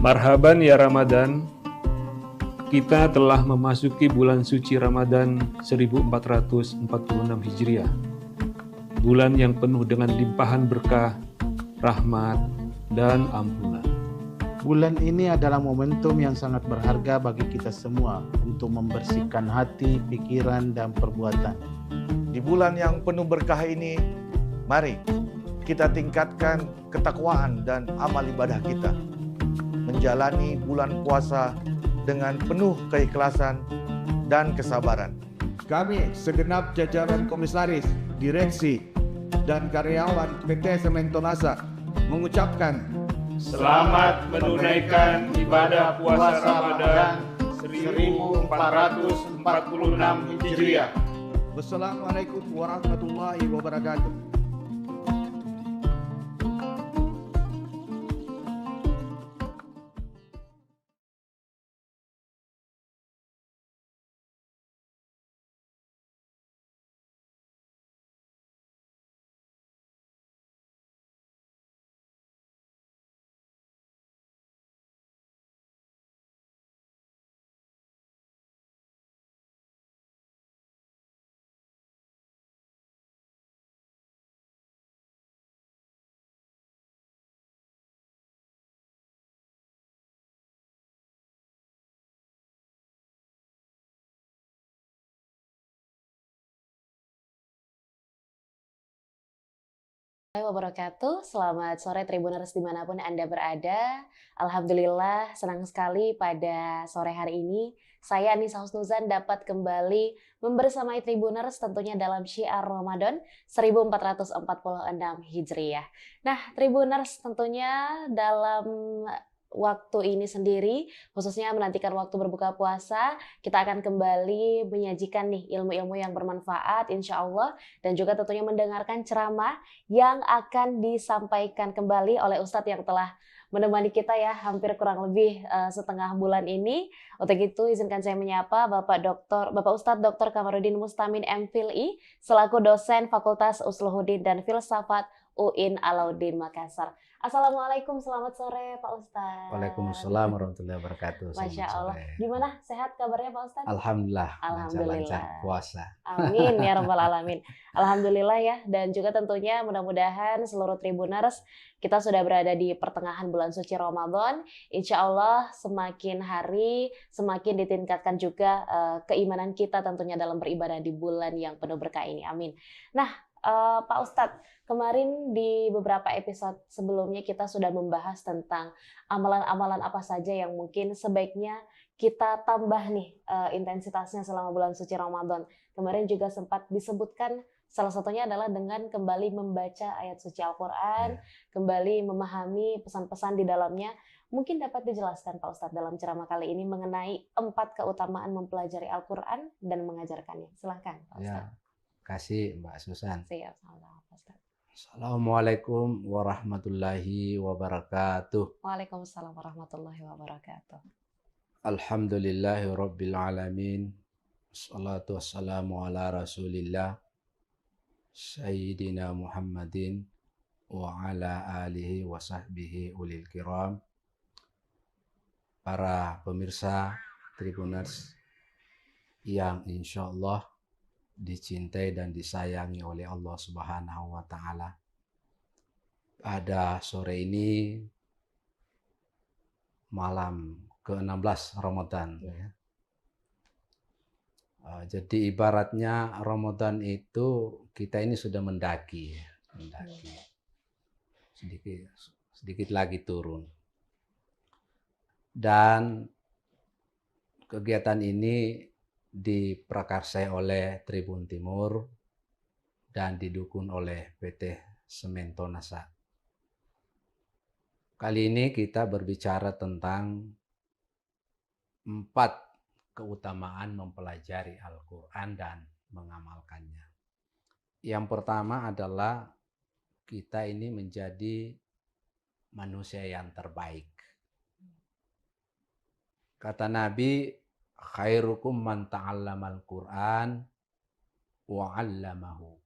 Marhaban ya Ramadan, kita telah memasuki bulan suci Ramadan 1446 Hijriah. Bulan yang penuh dengan limpahan berkah, rahmat, dan ampunan. Bulan ini adalah momentum yang sangat berharga bagi kita semua untuk membersihkan hati, pikiran, dan perbuatan. Di bulan yang penuh berkah ini, mari kita tingkatkan ketakwaan dan amal ibadah kita. Menjalani bulan puasa dengan penuh keikhlasan dan kesabaran. Kami segenap jajaran komisaris, direksi, dan karyawan PT Semento Nasa mengucapkan Selamat menunaikan ibadah puasa Ramadan 1446 Hijriah. Wassalamualaikum warahmatullahi wabarakatuh. Wabarakatuh. Selamat sore Tribuners dimanapun Anda berada. Alhamdulillah senang sekali pada sore hari ini saya Nisa Husnuzan dapat kembali membersamai Tribuners tentunya dalam syiar Ramadan 1446 Hijriah. Nah Tribuners tentunya dalam waktu ini sendiri, khususnya menantikan waktu berbuka puasa, kita akan kembali menyajikan nih ilmu-ilmu yang bermanfaat insya Allah, dan juga tentunya mendengarkan ceramah yang akan disampaikan kembali oleh Ustadz yang telah menemani kita ya hampir kurang lebih setengah bulan ini. Untuk itu izinkan saya menyapa Bapak Ustadz Dr. Kamarudin Mustamin MPhilI selaku dosen Fakultas Usluhuddin dan Filsafat UIN Alauddin Makassar. Assalamualaikum, selamat sore Pak Ustadz. Waalaikumsalam warahmatullahi wabarakatuh. Masya Allah. Gimana sehat kabarnya Pak Ustadz? Alhamdulillah. Alhamdulillah. Lancar puasa. Amin ya rabbal alamin. Alhamdulillah ya, dan juga tentunya mudah-mudahan seluruh Tribuners kita sudah berada di pertengahan bulan suci Ramadan. Insya Allah semakin hari semakin ditingkatkan juga keimanan kita tentunya dalam beribadah di bulan yang penuh berkah ini. Amin. Nah, Pak Ustadz, kemarin di beberapa episode sebelumnya kita sudah membahas tentang amalan-amalan apa saja yang mungkin sebaiknya kita tambah nih intensitasnya selama bulan suci Ramadan. Kemarin juga sempat disebutkan salah satunya adalah dengan kembali membaca ayat suci Al-Quran, kembali memahami pesan-pesan di dalamnya. Mungkin dapat dijelaskan Pak Ustadz dalam ceramah kali ini mengenai 4 keutamaan mempelajari Al-Quran dan mengajarkannya. Silahkan Pak Ustadz. Ya, kasih Mbak Susan. Siap, Pak Ustadz. Assalamualaikum warahmatullahi wabarakatuh. Waalaikumsalam warahmatullahi wabarakatuh. Alhamdulillahi rabbil alamin. Wassalatu wassalamu ala rasulillah Sayyidina Muhammadin wa ala alihi wa sahbihi ulil kiram. Para pemirsa Tribuners yang insya Allah dicintai dan disayangi oleh Allah Subhanahu wa Ta'ala. Pada sore ini malam ke-16 Ramadan. Ya. Jadi ibaratnya Ramadan itu kita ini sudah mendaki. Sedikit lagi turun. Dan kegiatan ini diprakarsai oleh Tribun Timur dan didukung oleh PT Semento Nasa. Kali ini kita berbicara tentang 4 keutamaan mempelajari Al-Quran dan mengamalkannya. Yang pertama adalah kita ini menjadi manusia yang terbaik. Kata Nabi, khairukum man ta'allamal Qur'an wa 'allamahu.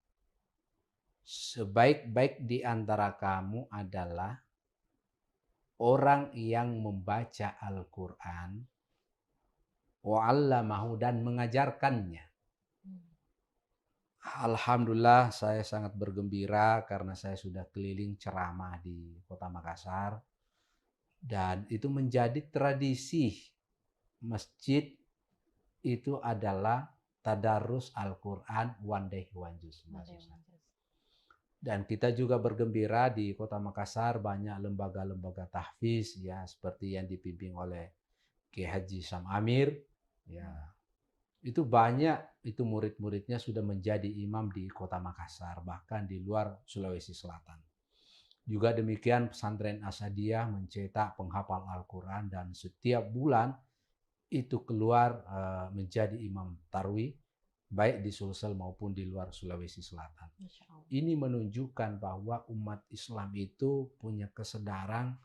Sebaik-baik di antara kamu adalah orang yang membaca Al-Quran wa'allamahu dan mengajarkannya. Alhamdulillah saya sangat bergembira karena saya sudah keliling ceramah di Kota Makassar dan itu menjadi tradisi masjid itu adalah tadarus Al-Quran one day one juz. Dan kita juga bergembira di Kota Makassar banyak lembaga-lembaga tahfiz ya seperti yang dipimpin oleh Kiai Haji Sam Amir ya. Itu banyak itu murid-muridnya sudah menjadi imam di Kota Makassar bahkan di luar Sulawesi Selatan. Juga demikian pesantren Asadiyah mencetak penghafal Al-Quran dan setiap bulan itu keluar menjadi imam tarwih baik di Sulsel maupun di luar Sulawesi Selatan. Ini menunjukkan bahwa umat Islam itu punya kesadaran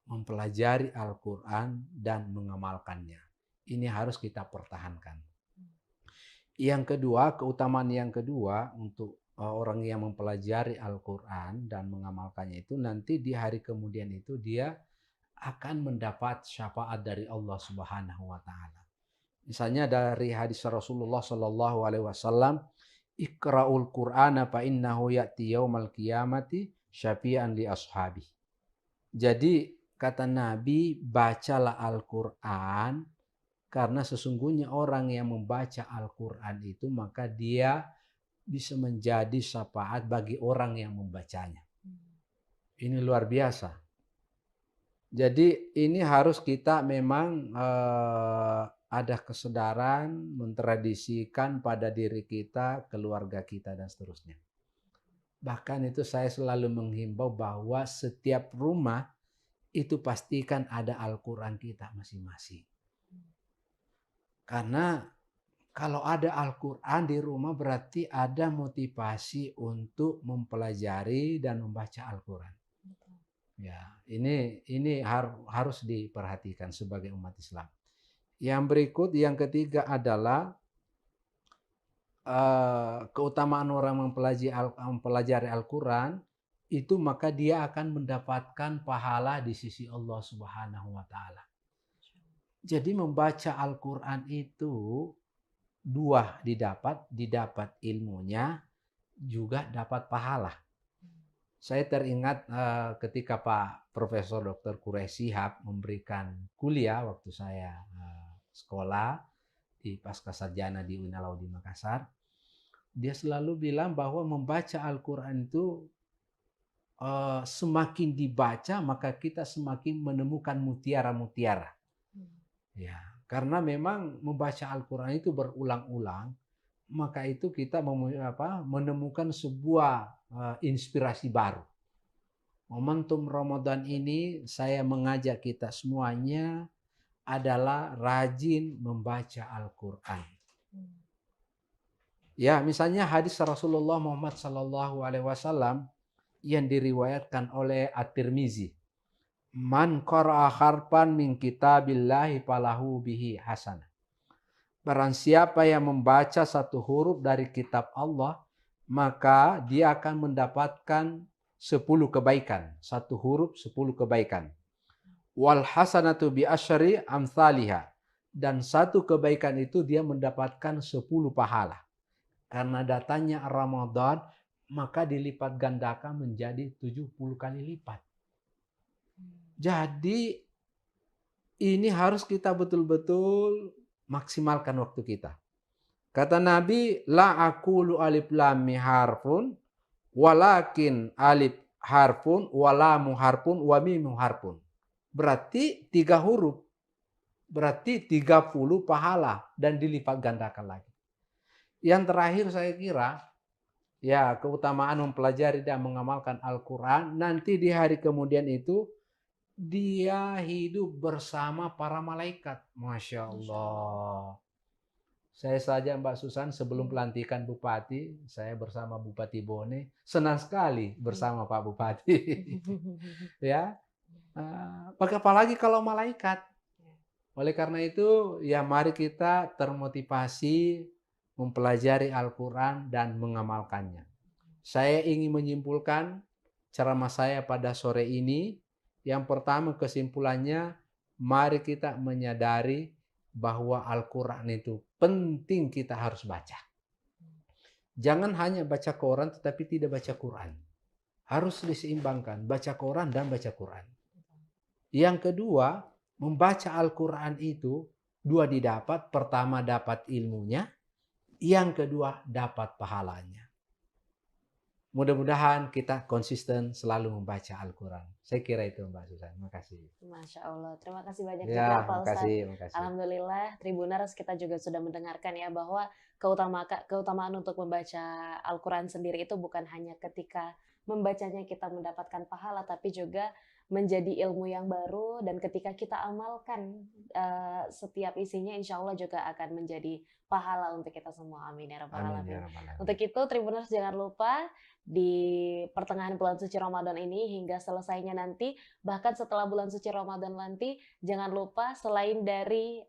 mempelajari Al-Quran dan mengamalkannya. Ini harus kita pertahankan. Yang kedua, keutamaan yang kedua untuk orang yang mempelajari Al-Quran dan mengamalkannya itu nanti di hari kemudian itu dia akan mendapat syafaat dari Allah Subhanahu wa Ta'ala. Misalnya dari hadis Rasulullah Sallallahu Alaihi Wasallam, Iqra'ul Qur'ana fa innahu ya'ti yaumal qiyamati syafi'an li ashabi. Jadi kata Nabi, bacalah Al-Quran karena sesungguhnya orang yang membaca Al-Quran itu maka dia bisa menjadi syafaat bagi orang yang membacanya. Ini luar biasa. Jadi ini harus kita memang ada kesadaran mentradisikan pada diri kita, keluarga kita dan seterusnya. Bahkan itu saya selalu menghimbau bahwa setiap rumah itu pastikan ada Al-Quran kita masing-masing. Karena kalau ada Al-Quran di rumah berarti ada motivasi untuk mempelajari dan membaca Al-Quran. Ya, ini harus diperhatikan sebagai umat Islam. Yang berikut, yang ketiga adalah keutamaan orang mempelajari Al-Quran itu maka dia akan mendapatkan pahala di sisi Allah Subhanahu wa Ta'ala. Jadi membaca Al-Quran itu dua didapat ilmunya juga dapat pahala. Saya teringat ketika Pak Profesor Dr. Quraisy Shihab memberikan kuliah waktu saya sekolah di Pasca Sarjana di Uinalau di Makassar. Dia selalu bilang bahwa membaca Al-Quran itu semakin dibaca maka kita semakin menemukan mutiara-mutiara. Ya, karena memang membaca Al-Quran itu berulang-ulang, maka itu kita menemukan sebuah inspirasi baru. Momentum Ramadan ini saya mengajak kita semuanya adalah rajin membaca Al-Quran. Ya, misalnya hadis Rasulullah Muhammad SAW yang diriwayatkan oleh At-Tirmizi. Man qara'a harfan min kitabillahi falahu bihi hasanah. Barang siapa yang membaca satu huruf dari kitab Allah, maka dia akan mendapatkan 10 kebaikan. Satu huruf 10 kebaikan. Wal hasanatu bi asyri amsalihha. Dan satu kebaikan itu dia mendapatkan 10 pahala. Karena datanya Ramadan, maka dilipat gandakan menjadi 70 kali lipat. Jadi ini harus kita betul-betul maksimalkan waktu kita. Kata Nabi, la aqulu alif lam mim harfun walakin alif harfun wa lam harfun wa mim harfun. Berarti 3 huruf. Berarti 30 pahala dan dilipat gandakan lagi. Yang terakhir saya kira ya keutamaan mempelajari dan mengamalkan Al-Quran nanti di hari kemudian itu dia hidup bersama para malaikat. Masya Allah. Saya saja Mbak Susan sebelum pelantikan Bupati, saya bersama Bupati Bone, senang sekali bersama Pak Bupati. Ya, apalagi kalau malaikat. Oleh karena itu, ya mari kita termotivasi mempelajari Al-Quran dan mengamalkannya. Saya ingin menyimpulkan ceramah saya pada sore ini, Yang pertama kesimpulannya, mari kita menyadari bahwa Al-Quran itu penting, kita harus baca. Jangan hanya baca Quran tetapi tidak baca Quran. Harus diseimbangkan, baca Quran dan baca Quran. Yang kedua, membaca Al-Quran itu dua didapat. Pertama dapat ilmunya, yang kedua dapat pahalanya. Mudah-mudahan kita konsisten selalu membaca Al-Quran. Saya kira itu Mbak Susan. Terima kasih. Masya Allah. Terima kasih banyak Ya, juga Pak Ustadz. makasih. Alhamdulillah, Tribuners kita juga sudah mendengarkan ya bahwa keutamaan untuk membaca Al-Quran sendiri itu bukan hanya ketika membacanya kita mendapatkan pahala, tapi juga menjadi ilmu yang baru, dan ketika kita amalkan setiap isinya, insya Allah juga akan menjadi pahala untuk kita semua. Amin ya rabbal alamin. Untuk itu Tribuners jangan lupa di pertengahan bulan suci Ramadan ini hingga selesainya nanti, bahkan setelah bulan suci Ramadan nanti, jangan lupa selain dari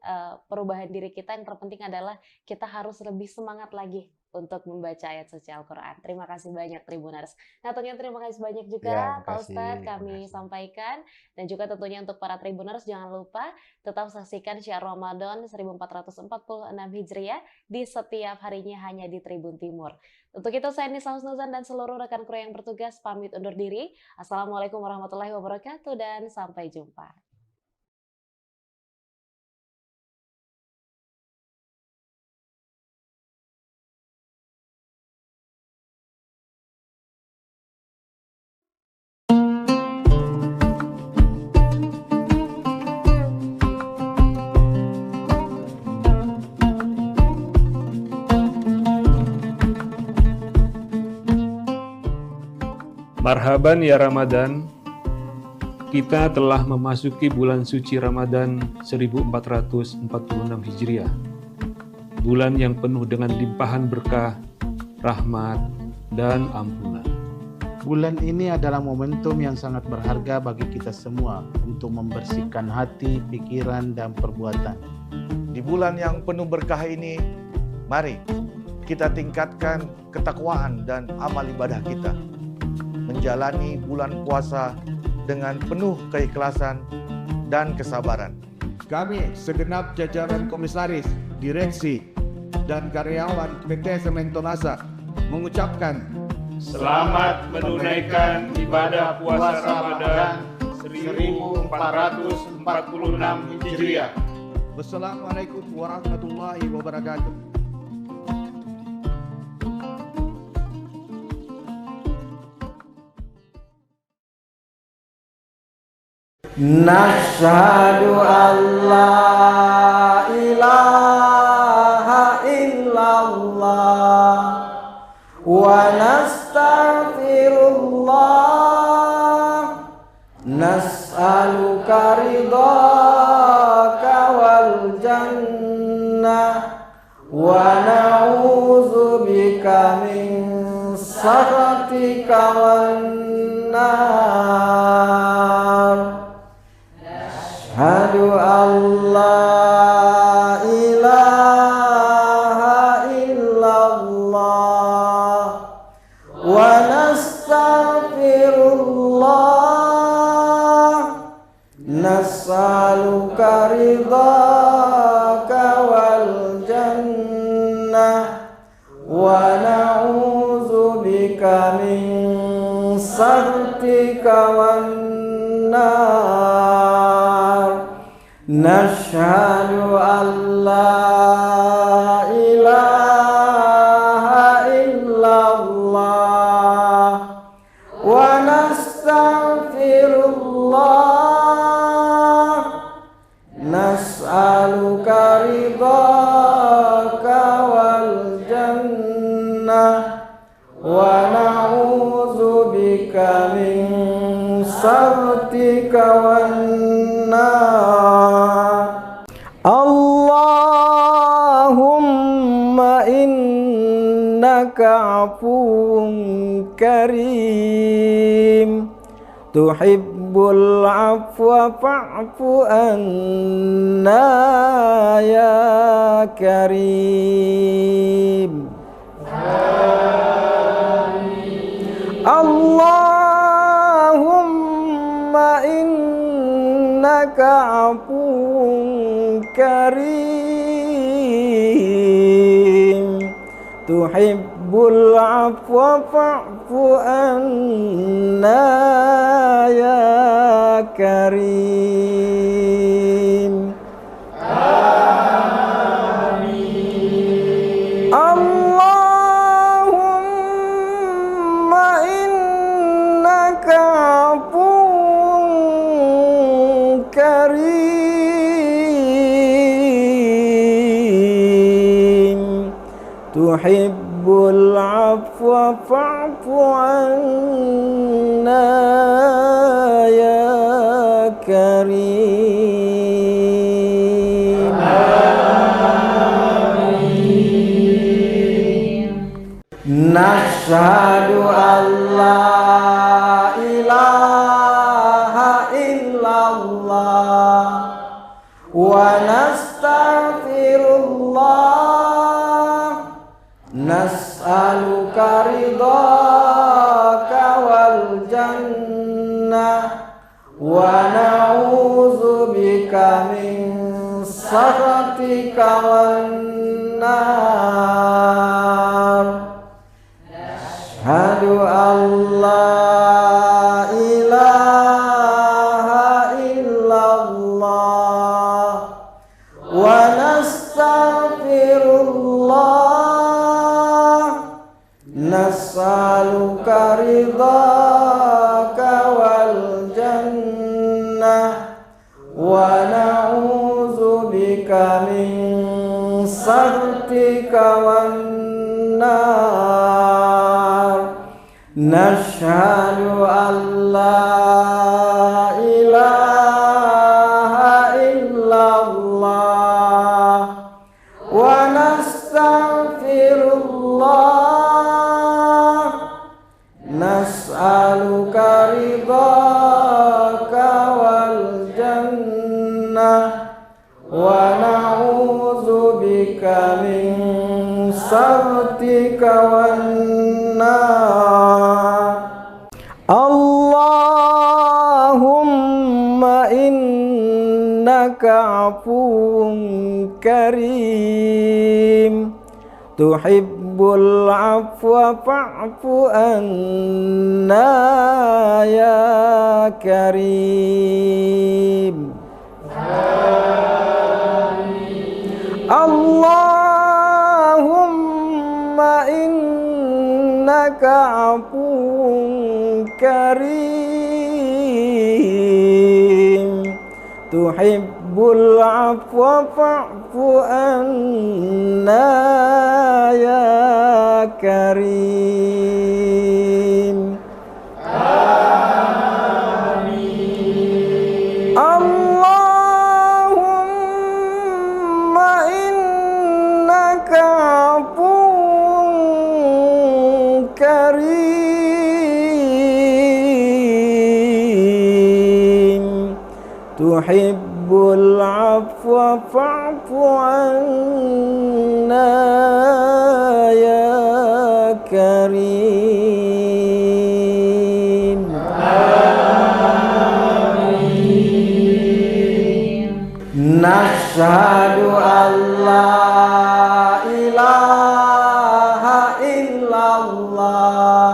perubahan diri kita, yang terpenting adalah kita harus lebih semangat lagi untuk membaca ayat suci Al-Quran. Terima kasih banyak Tribuners. Nah tentunya terima kasih banyak juga Pak Ustadz kami sampaikan, dan juga tentunya untuk para Tribuners jangan lupa tetap saksikan Syiar Ramadan 1446 Hijriah di setiap harinya hanya di Tribun Timur. Untuk itu saya Nisa Husnuzan dan seluruh rekan kru yang bertugas pamit undur diri. Assalamualaikum warahmatullahi wabarakatuh dan sampai jumpa. Marhaban ya Ramadan, kita telah memasuki bulan suci Ramadan 1446 Hijriah. Bulan yang penuh dengan limpahan berkah, rahmat, dan ampunan. Bulan ini adalah momentum yang sangat berharga bagi kita semua untuk membersihkan hati, pikiran, dan perbuatan. Di bulan yang penuh berkah ini, mari kita tingkatkan ketakwaan dan amal ibadah kita. Menjalani bulan puasa dengan penuh keikhlasan dan kesabaran. Kami segenap jajaran komisaris, direksi, dan karyawan PT Semen Tonasa mengucapkan Selamat menunaikan ibadah puasa Ramadan 1446 Hijriah. Wassalamualaikum warahmatullahi wabarakatuh. Nashhadu an la ilaha illallah wa nastaghfirullah, nas'aluka ridhaka wal jannah wa na'udzubika min sakhatika wan nar. Asyhadu an la ilaha illallah wa nastaghfirullah, nas'aluka ridhaka wal jannah wa na'udzubika min sakhatika wan nar. Nashhadu an la ilaha illallah wa nastaghfirullah, nas'aluka ridhaka wal jannah wa na'udzubika min sakhatika wan nar. Allahumma innaka afuwun karim, tuhibbul afwa fa'fu anna ya karim. Amin. Allahumma inna عفو كريم تحب العفو فاعف عنا يا كريم اللهم إنك عفو كريم تحب العفو فاعف عنا يا كريم نشهد أن لا إله إلا الله ونستغفر الله نسألك رضاك والجنة ونعوذ بك من سخطك والنار أشهد أن لا إله إلا الله ونستغفر الله نسألك رضاك والجنة ونعوذ بك من سخطك والنار نشهد أن لا إله إلا الله ونستغفر الله نسألك رضاك والجنة ونعوذ بك من سخطك والنار اللهم إنك عفو كريم تحب العفو فاعف عنا يا كريم اللهم إنك عفو كريم تحب العفو فاعف عنا يا كريم اللهم إنك عفو كريم تحب العفو فاعف عنا يا كريم نشهد أن لا إله إلا الله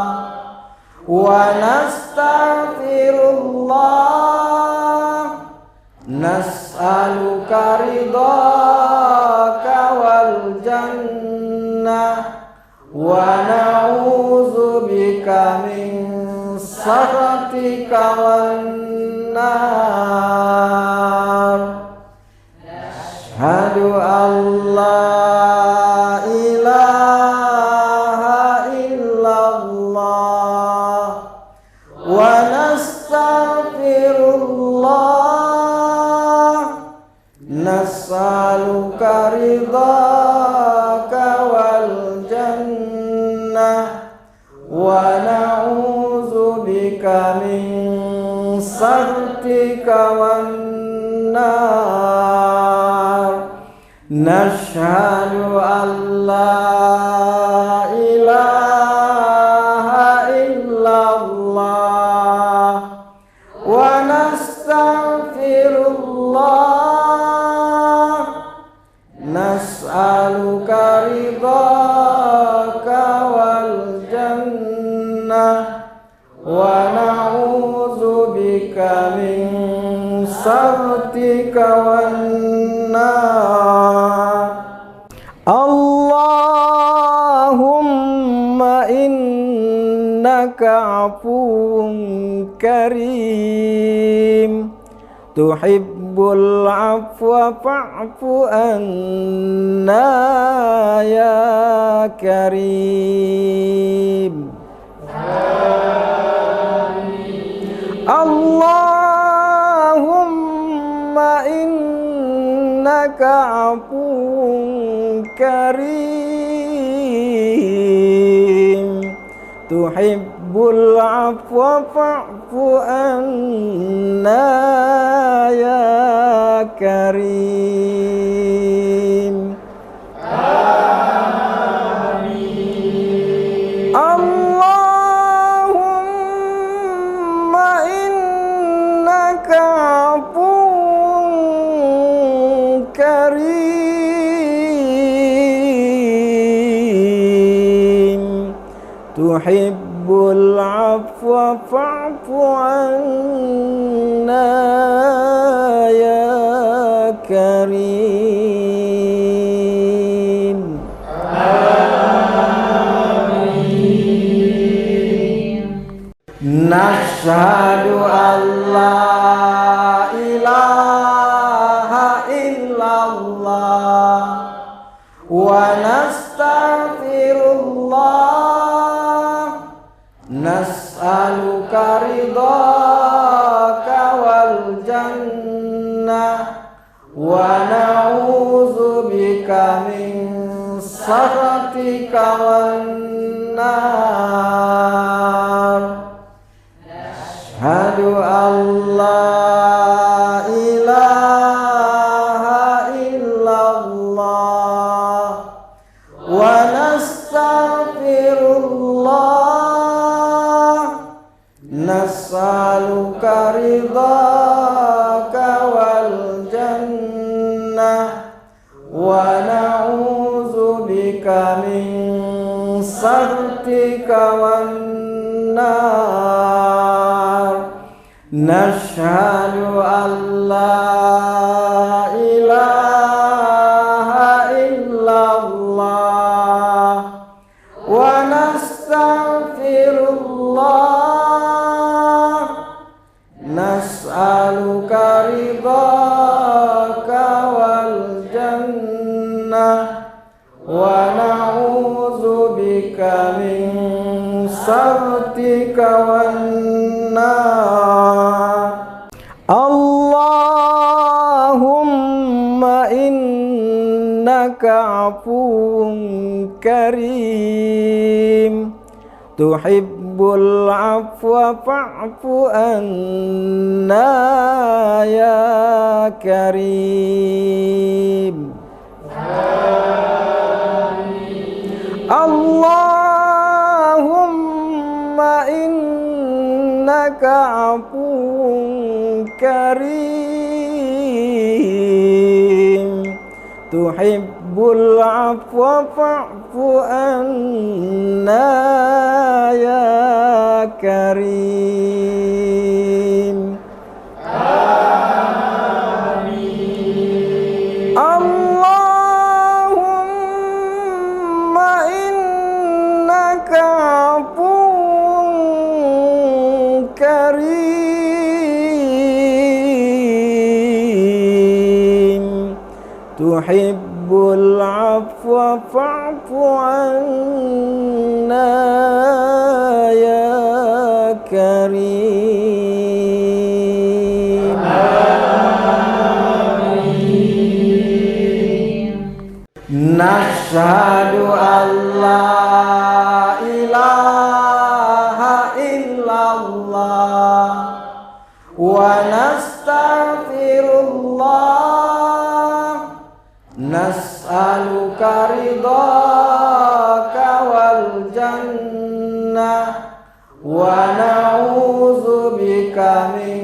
ونستغفر الله نسألك رضاك والجنة ونعوذ بك من سخطك والنار أشهد أن لا إله إلا الله ونستغفر الله نسألك رضاك والجنة ونعوذ بك من سخطك والنار نشهد أن لا إله إلا الله ونستغفر الله innaka afuwun karim tuhibbul afwa fa'fu anna ya karim. Allahumma innaka afuwun karim tuhibbul afwa fa'fu anna ya karim. Allahumma innaka afuwun karim tuhibbul afwa fa'fu anna ya karim. Nashhadu an la ilaha illallah wa nastaghfirullah nas'aluka ridhaka wal jannah wa na'udzubika min sakhatika wan nar. Ashhadu an la ilaha illallah wa nastaghfirullah nas'aluka ridhaka wal jannah wa na'udzubika min sakhatika wan nar. Nashhadu an la ilaha illallah wa nastaghfirullah nas'aluka ridhaka wal jannah wa na'udzubika min sakhatika wan nar. Allahumma innaka afuwun karim tuhibbul afwa fa'fu anna ya karim. Allahumma innaka afuwun karim tuhibbul afwa fa'fu anna ya karim. Allahumma innaka afuwun karim tuhibbul afwa fa'fu anna ya karim. Nashhadu an la ilaha illallah wa nastaghfirullah nas'aluka ridhaka wal jannah wa na'udzubika min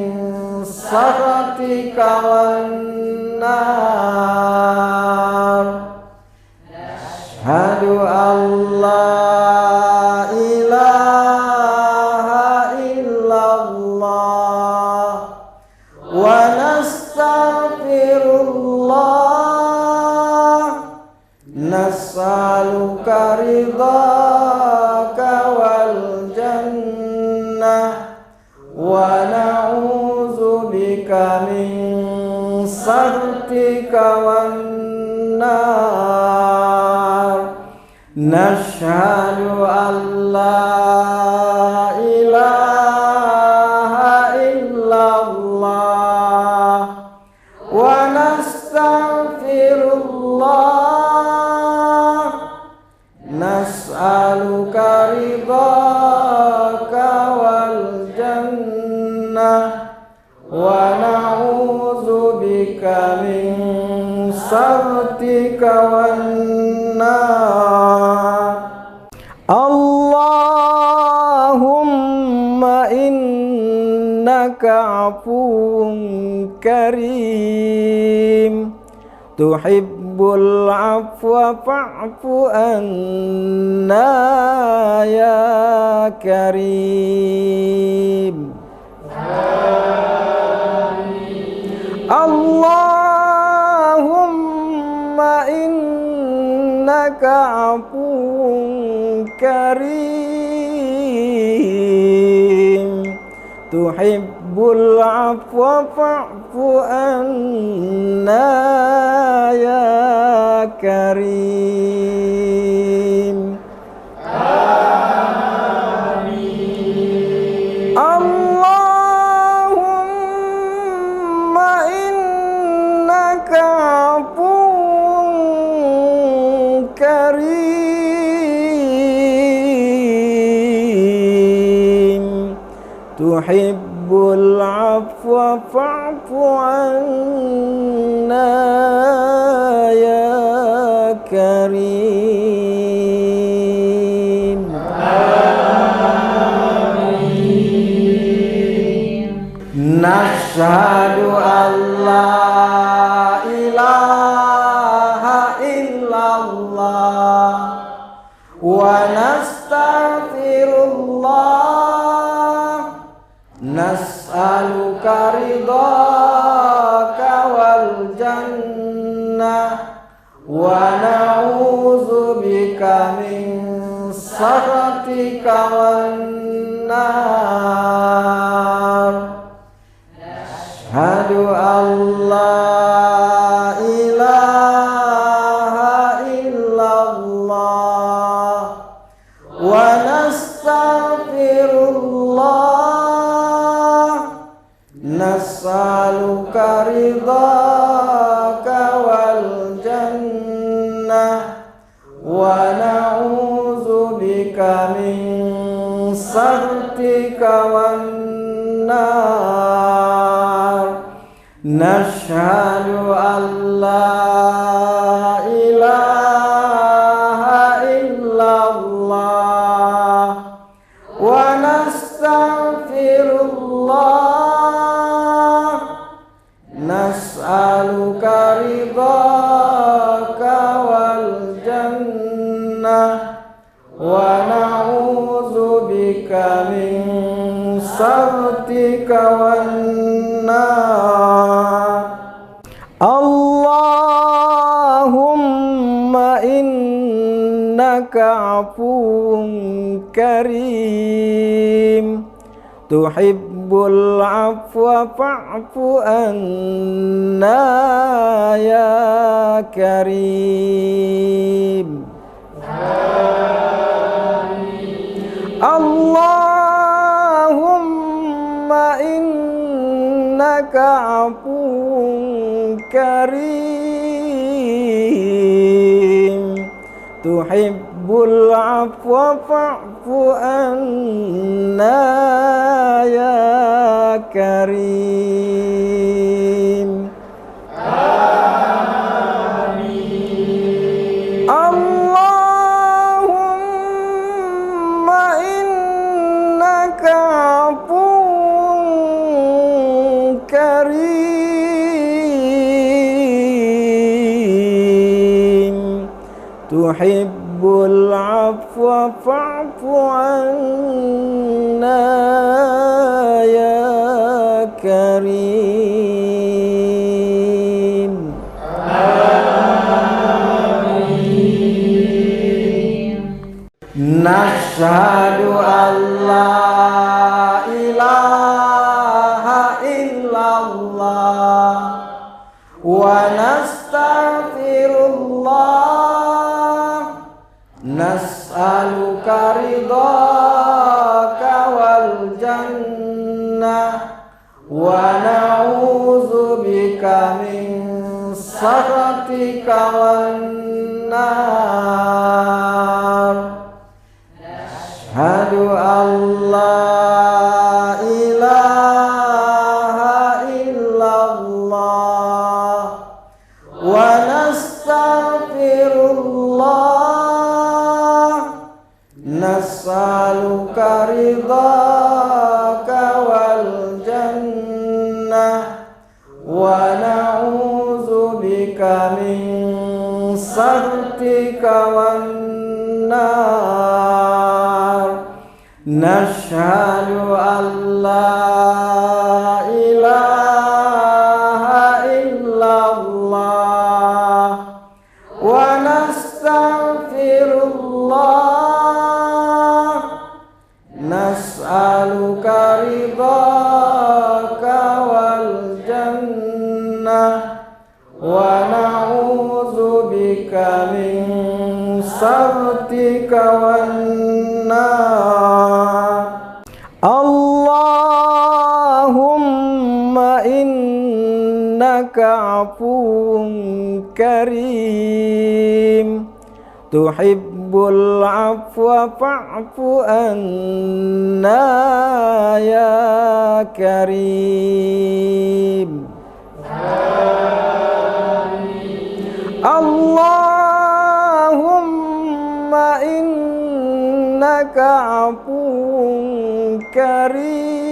sakhatika wan nar. Ashhadu an la ilaha illallah wa nastaghfirullah nas'aluka ridhaka Nashhadu an la ilaha illallah wa nastaghfirullah nas'aluka ridhaka wal jannah wa na'udzubika min sakhatika wan nar. Allahumma innaka afuwun karim tuhibbul afwa fa'fu anna ya karim. Allahumma innaka afuwun karim tuhibbul afwa fa'fu anna ya karim. Allahumma innaka afuwun karim tuhibbul afwa fa'fu anna ya karim. Nashhadu an la ilaha illallah wa nastaghfirullah nas'aluka ridhaka wal jannah wa na'udzubika min sakhatika wan nar. Ashhadu an la ilaha illallah wa nastaghfirullah nas'aluka ridhaka wal jannah wa na'udzubika min sakhatika wan nar. Nashhadu an la ilaha illallah wa nastaghfirullah nas'aluka ridhaka wal jannah wa na'udzubika min sakhatika wan nar. Allahumma innaka afuwun karim tuhibbul afwa fa'fu anna ya karim. Allahumma innaka afuwun karim tuhibbul afwa fa'fu anna ya karim. Allahumma innaka afuwun karim tuhibbul afwa fa'fu anna ya karim. Nashhadu an la ilaha illallah wa nastaghfirullah nas'aluka ridhaka wal jannah wa na'udzubika min sakhatika wan nar. Asyhadu an la ilaha illallah wa nastaghfirullah nas'aluka ridhaka wal jannah wa na'udzubika min sakhatika wan nar. Nashhadu an la ilaha illallah wa nastaghfirullah nas'aluka ridhaka wal jannah wa na'udzubika min sakhatika wan nar. Allahumma innaka afuwun karim tuhibbul afwa fa'fu anna ya karim. Allahumma innaka afuwun karim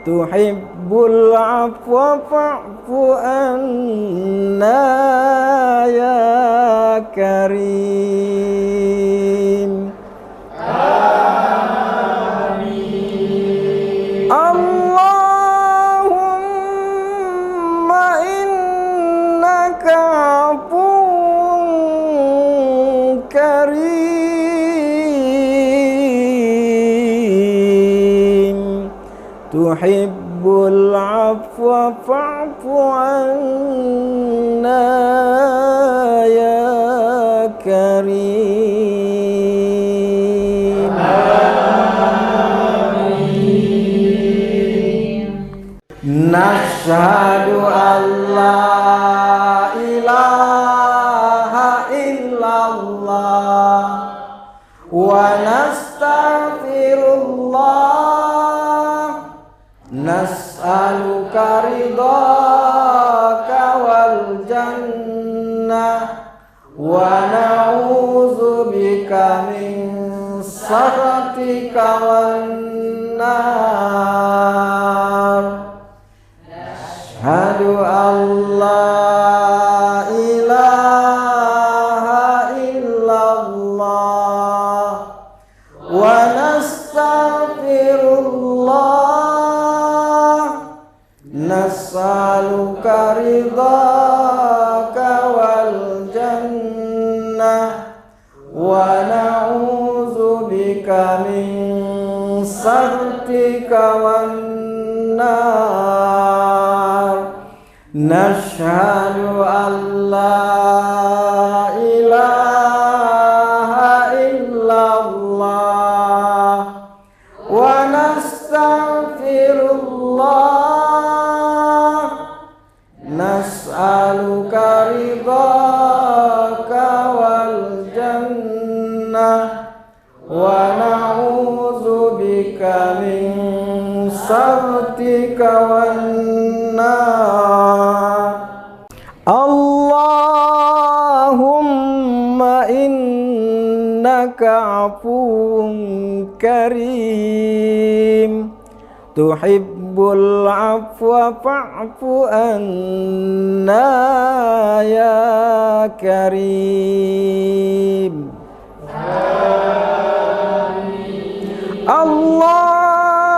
tuhibbul afwa fa'fu anna ya karim. Allahumma innaka afuwun karim tuhibbul afwa fa'fu anna ya karim. Nashhadu an la ilaha illallah wa nastaghfirullah nas'aluka ridhaka wal jannah wa na'udzubika min sakhatika wan nar. Asyhadu an la ilaha illallah wa nastaghfirullah nas'aluka ridhaka wal jannah wa na'udzubika min sakhatika wan nar. Nashhadu an la ilaha illallah wa nastaghfirullah nas'aluka ridhaka wal jannah wa na'udzubika min sakhatika wan nar. Allahumma innaka afuwun karim tuhibbul afwa fa'fu anna ya karim. Allahumma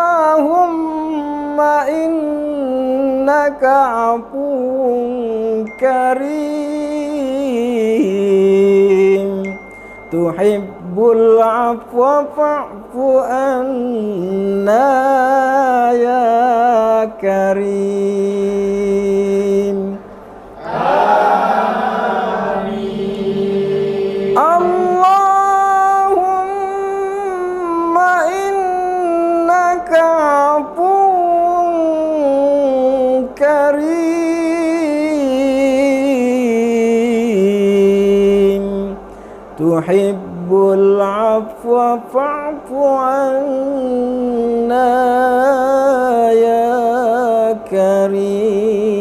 innaka afuwun karim tuhibbul afwa fa'fu anna ya karim. Amin. Allah العفو فاعف عنا يا كريم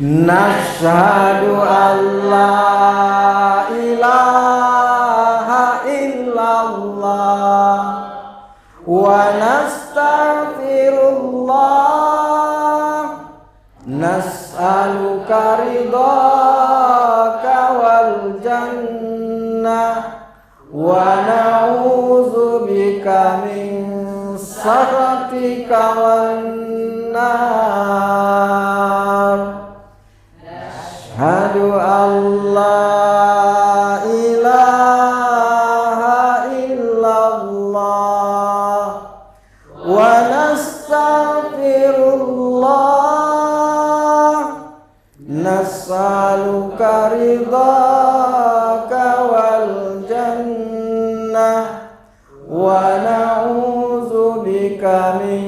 نشهد أن لا إله إلا الله ونستغفر الله نسألك رضاك والجنة ونعوذ بك من سخطك والنار أشهد أن لا إله إلا الله ونستغفر الله نسألك رضاك والجنة ونعوذ بك من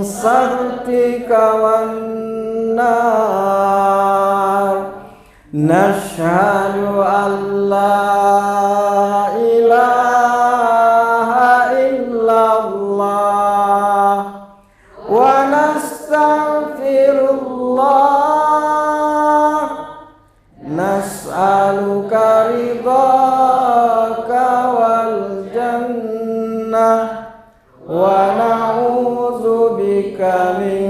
سخطك والنار نشهد أن لا إله إلا الله ونستغفر الله نسألك رضاك والجنة ونعوذ بك من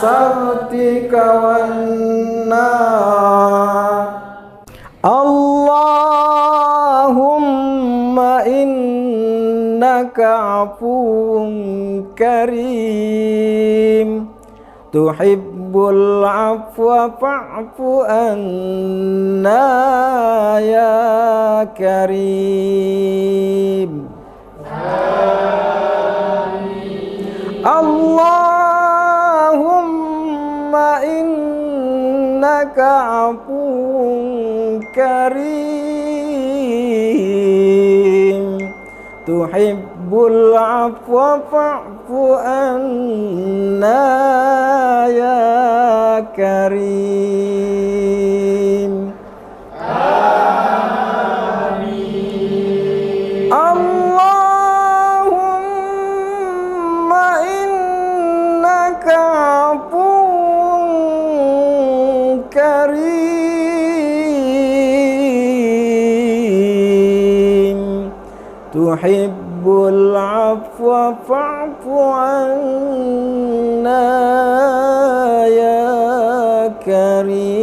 سخطك والنار اللهم إنك عفو كريم تحب العفو فاعف عنا يا كريم اللهم إنك عفو كريم تحب العفو فاعف عنا يا كريم آمين اللهم إنك عفو كريم تحب العفو فاعف عنا يا كريم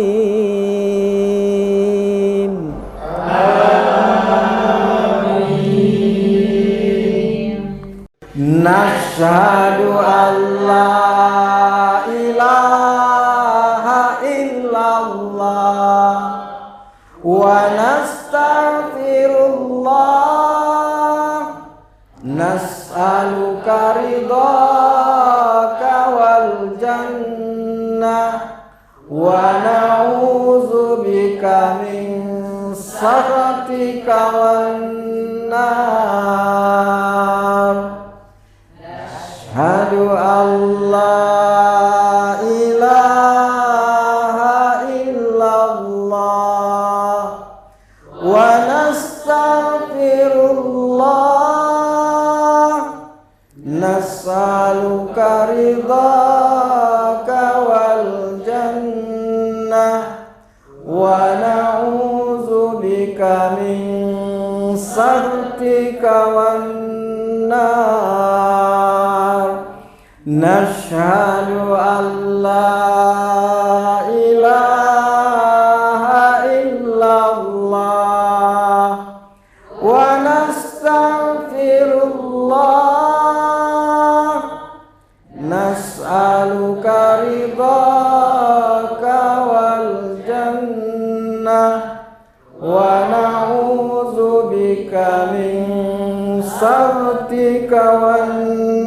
آمين نشهد أن لا إله إلا الله ونستغفر الله نسألك رضاك والجنة ونعوذ بك من سخطك والنار نشهد أن لا إله إلا الله ونستغفر الله نسألك رضاك والجنة ونعوذ بك من سخطك والنار نشهد أن لا إله إلا الله ونستغفر الله نسألك رضاك والجنة ونعوذ بك من سخطك والنار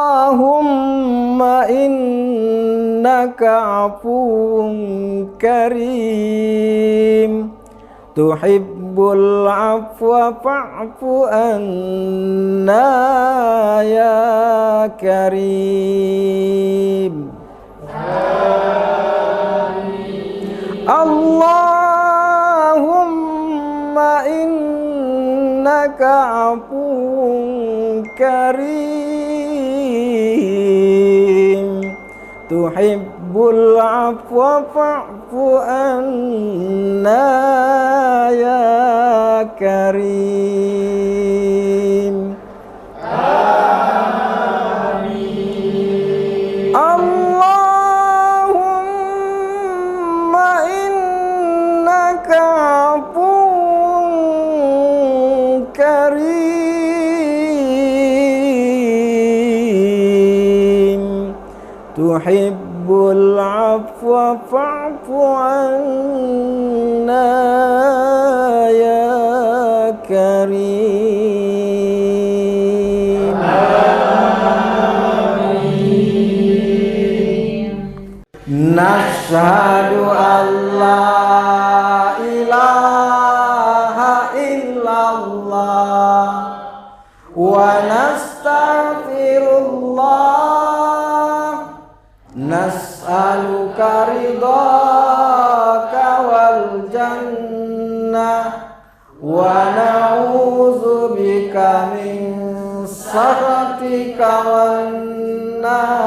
اللهم إنك عفو كريم تحب tuhibbul afwa fa'fu anna ya karim. Allahumma innaka afuwun karim tuhibbul afwa fa'fu anna ya karim. Allahumma innaka afuwun karim tuhibbul afwa fa'fu anna ya karim. Nashhadu an la ilaha illallah wa nastaghfirullah nas'aluka ridhaka wal jannah wa na'udzubika min sakhatika wan nar.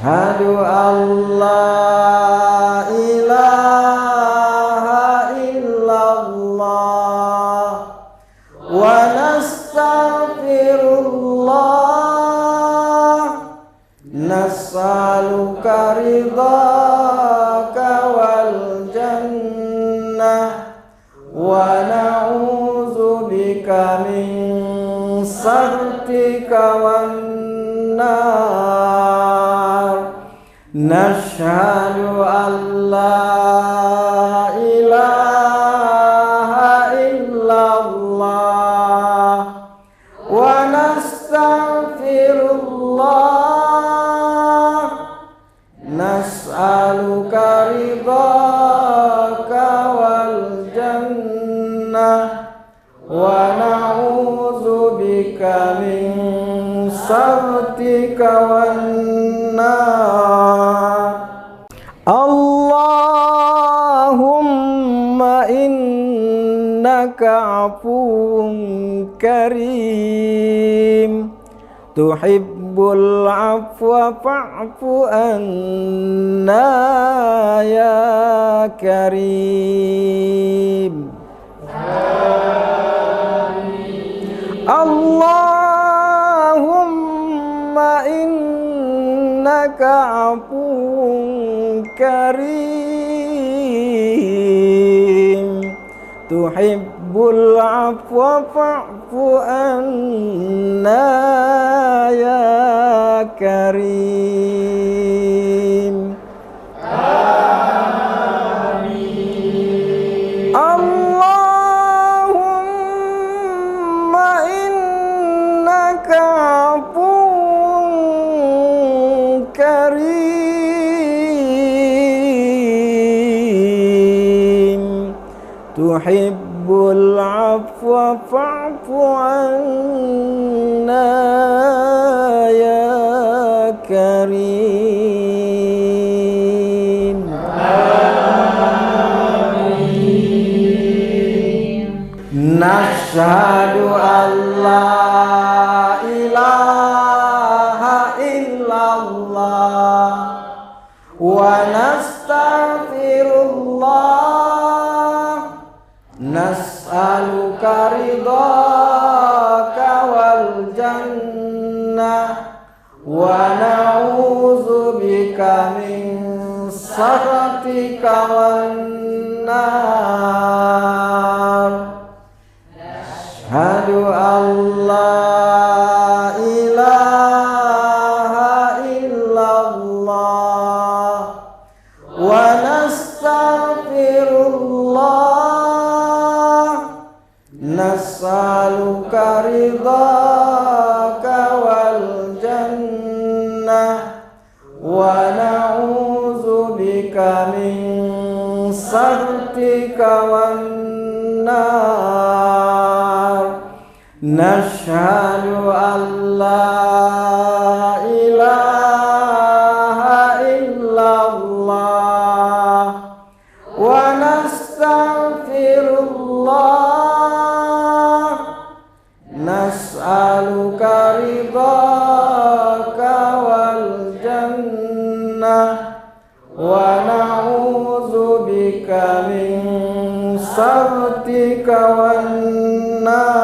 Asyhadu an la ilaha illallah wa nastaghfirullah nas'aluka ridhaka wal jannah wa na'udzubika min sakhatika wan nar. Nashhadu an la ilaha illallah wa nastaghfirullah nas'aluka ridhaka wal jannah wa na'udzubika min sakhatika wan nar. Allahumma innaka afuwun karim tuhibbul afwa fa'fu anna ya karim. Allahumma innaka afuwun karim tuhibbul afwa fa'fu anna ya karim. Allahumma innaka afuwun karim tuhibbul afwa fa'fu anna ya karim. Nashhadu an la ilaha illallah wa nastaghfirullah nas'aluka ridhaka wal jannah wa na'udzubika min sakhatika wan nar. Asyhadu an la ilaha illallah wa nastaghfirullah nas'aluka ridhaka wal jannah wa na'udzubika min sakhatika سخطك والنار نشهد أن لا إله إلا الله ونستغفر الله نسألك رضاك والجنة ونعوذ بك من سخطك والنار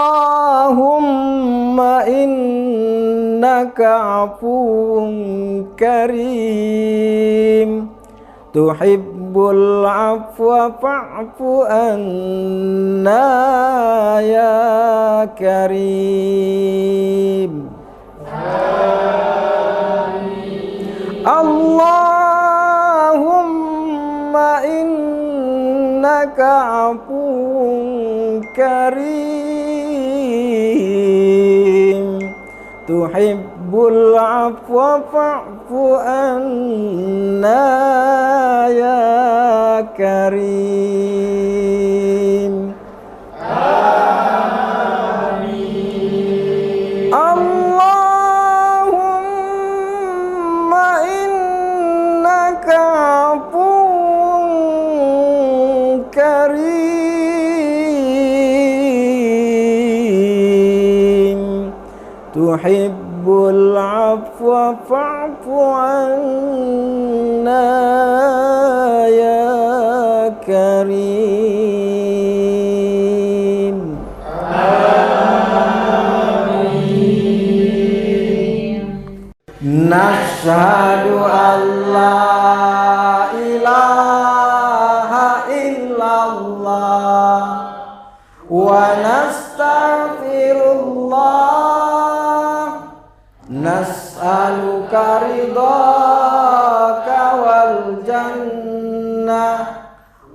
اللهم إنك عفو كريم تحب العفو فاعف عنا يا كريم اللهم إنك عفو كريم تحب العفو فاعف عنا يا كريم اللهم إنك عفو كريم تحب العفو فاعف عنا يا كريم نشهد أن لا إله إلا الله ونستغفر الله نسألك رضاك والجنة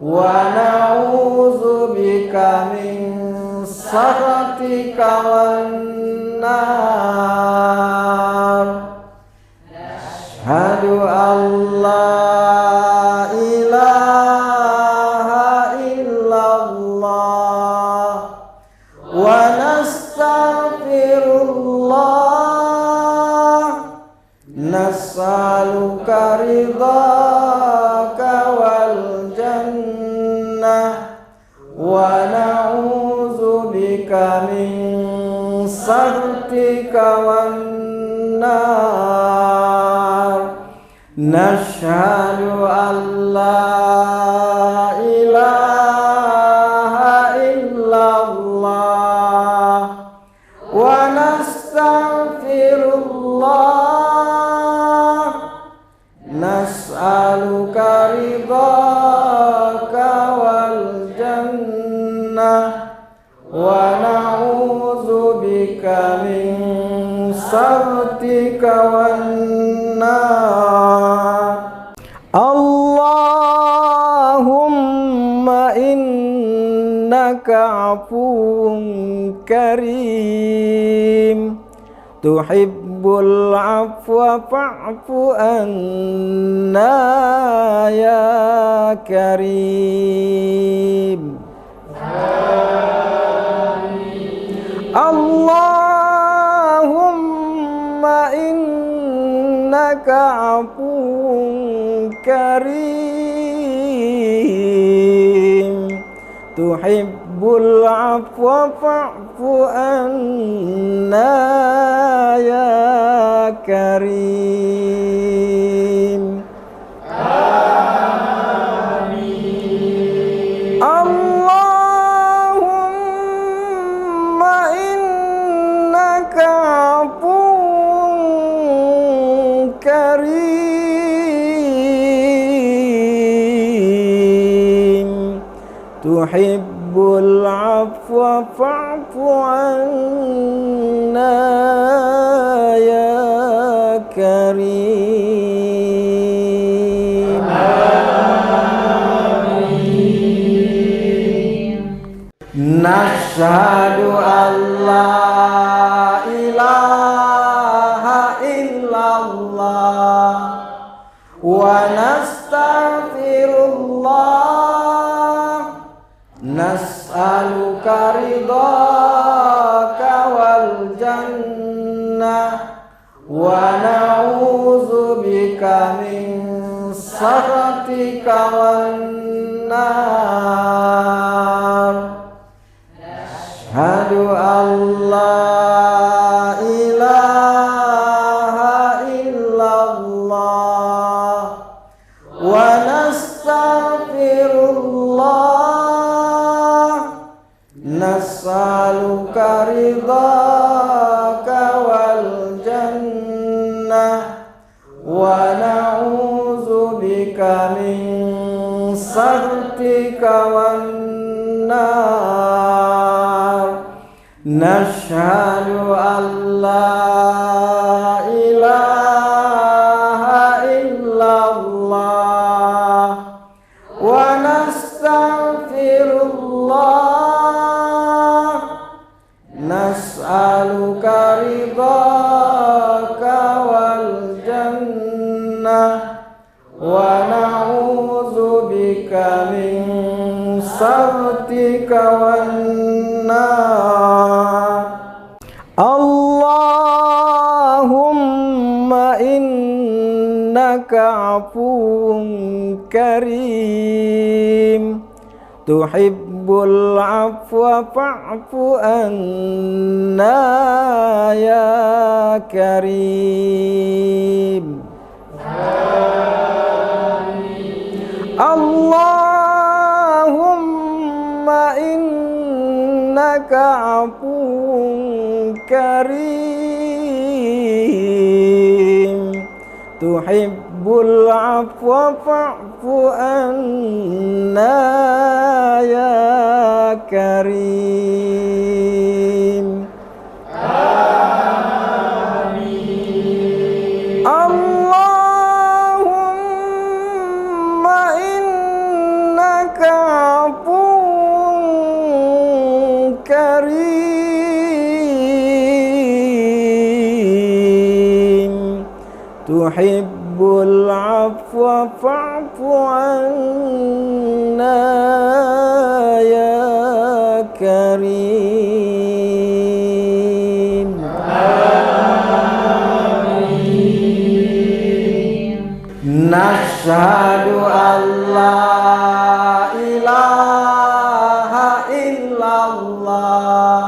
ونعوذ بك من سخطك والنار أشهد أن لا إله إلا الله ونستغفر الله نسألك رضاك والجنة ونعوذ بك من سخطك والنار نشهد أن لا إله إلا الله ونستغفر الله نسألك رضاك والجنة ونعوذ بك من سخطك والنار اللهم إنك عفو كريم تحب العفو فاعف عنا يا كريم اللهم إنك عفو كريم تحب العفو فاعف عنا يا كريم اللهم إنك عفو كريم تحب العفو فاعف عنا يا كريم نشهد أن لا إله إلا الله ونستغفر ridhaka wal jannah wa na'udzubika min sakhatika wan nar. Asyhadu an la ilaha illallah wa nastaghfirullah nas'aluka ridhaka wal jannah wa na'udzubika min sakhatika wan nar. Nashhadu an la ilaha illallah wa nastaghfirullah nas'aluka ridhaka wal jannah wa na'udzubika min sakhatika wan nar. Allahumma innaka afuwun karim tuhibbul afwa fa'fu anna ya karim. Allahumma innaka afuwun karim tuhibbul afwa fa'fu anna ya karim. Allahumma innaka afuwun karim tuhibbul afwa fa'fu anna ya karim. Nashhadu an la ilaha illallah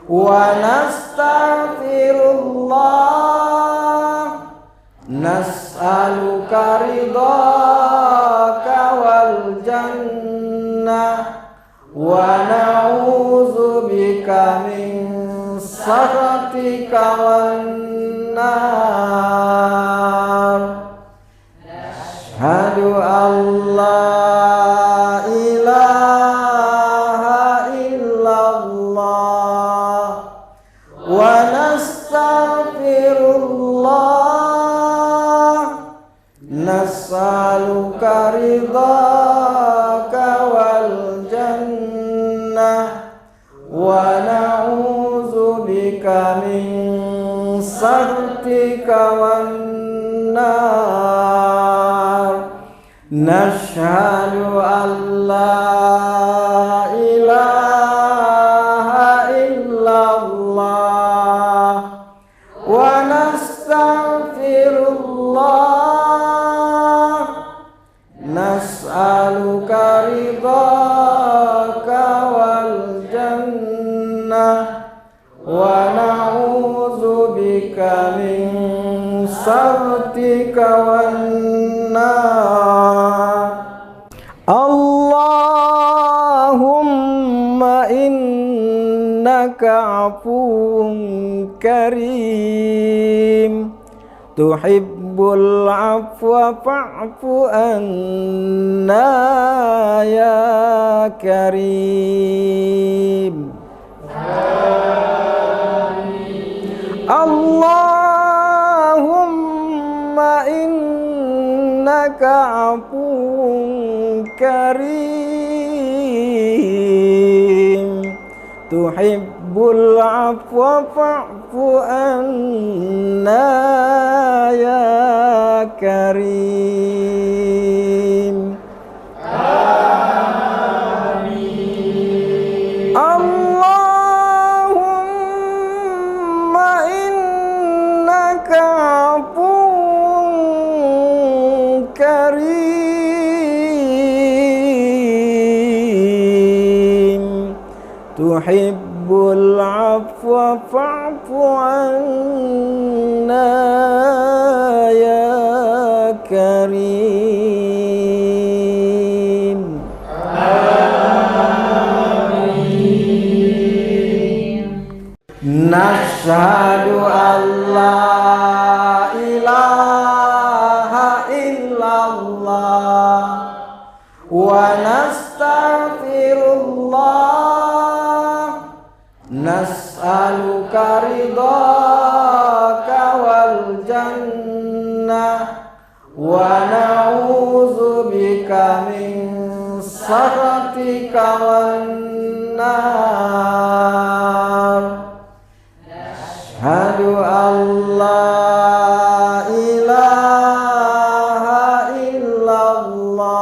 wa nastaghfirullah nas'aluka ridhaka wal jannah wa na'udzubika min sakhatika wan nar. Asyhadu an la ilaha illallah wa nastaghfirullah nas'aluka ridhaka wal jannah wa na'udzubika min sakhatika wan nar. Nashhadu an la ilaha illallah wa nastaghfirullah nas'aluka ridhaka wal jannah wa na'udzubika min sakhatika wan nar. Allahumma innaka afuwun karim tuhibbul afwa fa'fu anna ya karim. Allahumma innaka afuwun karim tuhibbul afwa fa'fu anna ya karim. tuhibbul afwa fa'fu anna ya karim. Nashhadu an la ilaha illallah wa nastaghfirullah, nas'aluka ridhaka wal jannah wa na'udzubika min sakhatika wan nar. Asyhadu an la ilaha illallah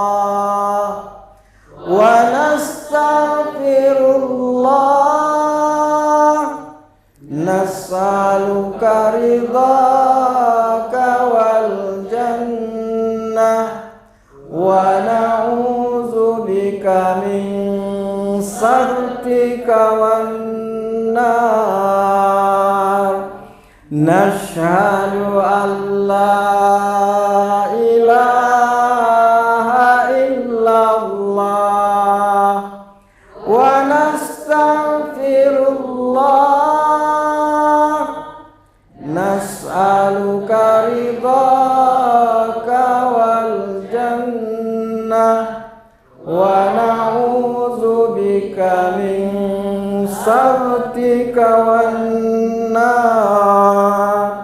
wa nastaghfirullah, nas'aluka ridhaka wal jannah wa na'udzubika min sakhatika wan nar. Nashhadu an la ilaha illallah wa nastaghfirullah, nas'aluka ridhaka wal jannah wa na'udzubika min sakhatika wan nar.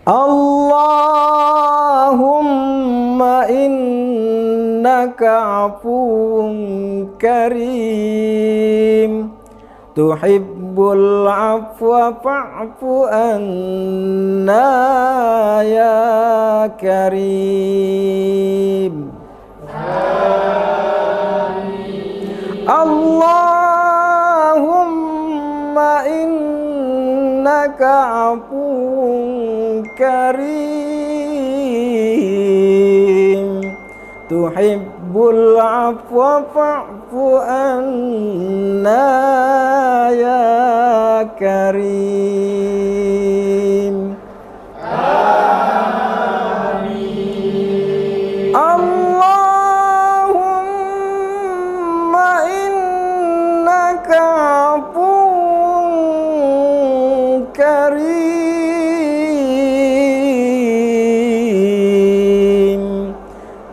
Allahumma innaka afuwun karim, tuhibbul afwa fa'fu anna ya karim. Allahumma innaka afuwun karim, tuhibbul afwa fa'fu anna ya karim. Allahumma innaka afuwun karim,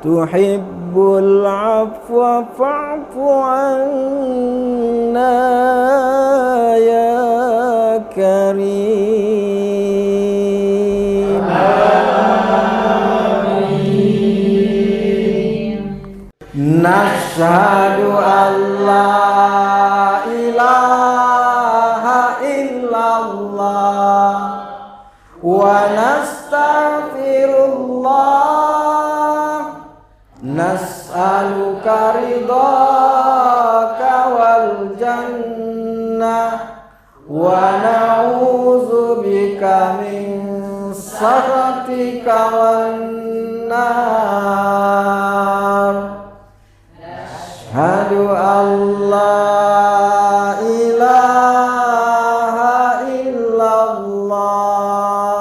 tuhibbul afwa fa'fu anna ya karim. Nashhadu an la ilaha illallah wa nastaghfirullah, nas'aluka ridhaka wal jannah wa na'udzubika min sakhatika wan nar. Asyhadu an la ilaha illallah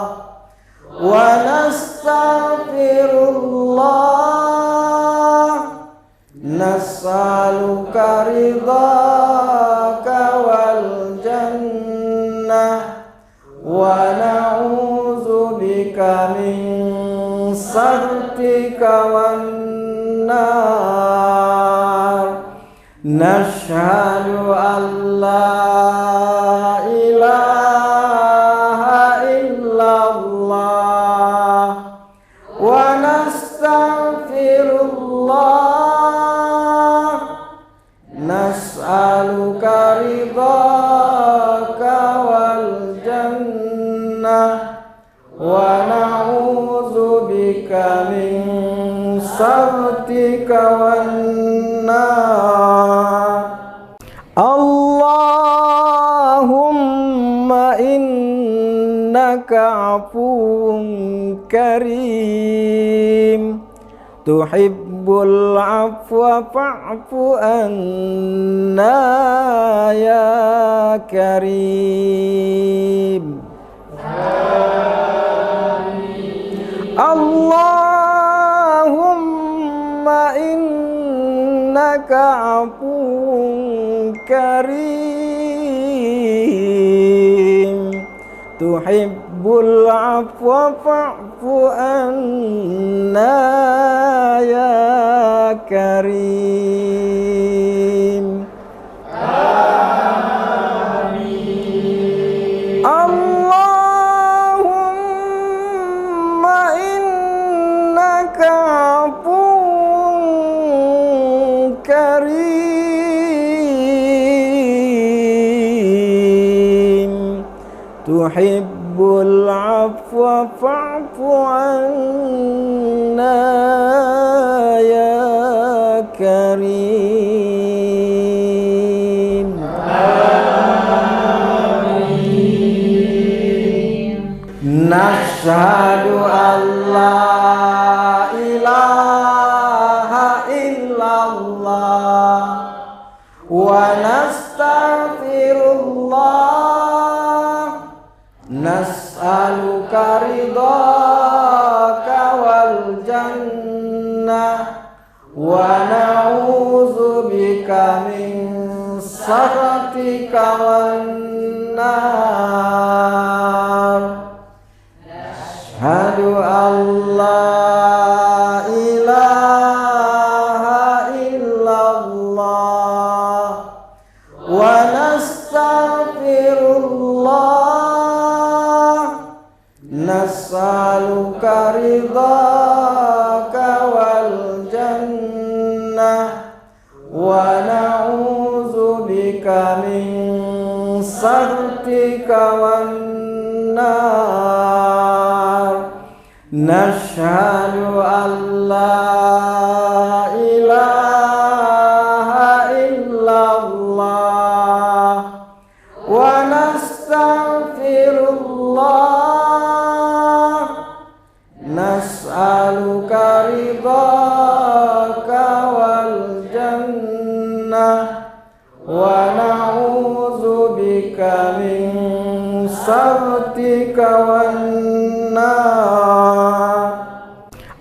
wa nastaghfirullah, nas'aluka ridhaka wal jannah wa na'udzubika min sakhatika wan nar. Nashhadu an la ilaha illallah wa nastaghfirullah, nas'aluka ridhaka wal jannah wa na'udzubika min sakhatika wan nar. Allahumma innaka afuwun karim, tuhibbul tuhibbul afwa fa'fu anna ya karim. Allahumma innaka afuwun karim tuhibbul afwa fa'fu anna ya karim. Allahumma innaka afuwun karim tuhibbul afwa fa'fu anna ya karim. Nashhadu an la ilaha illallah wa nastaghfirullah nas'aluka ridhaka wal jannah wa na'udzubika min sakhatika wan nar. Ashhadu an la ilaha illallah wa nastaghfirullah nas'aluka ridhaka wal jannah wa na'udzubika min sakhatika wan nar. Nashhadu an la ilaha illallah wa nastaghfirullah nas'aluka ridhaka wal jannah wa na'udzubika min sakhatika wan nar.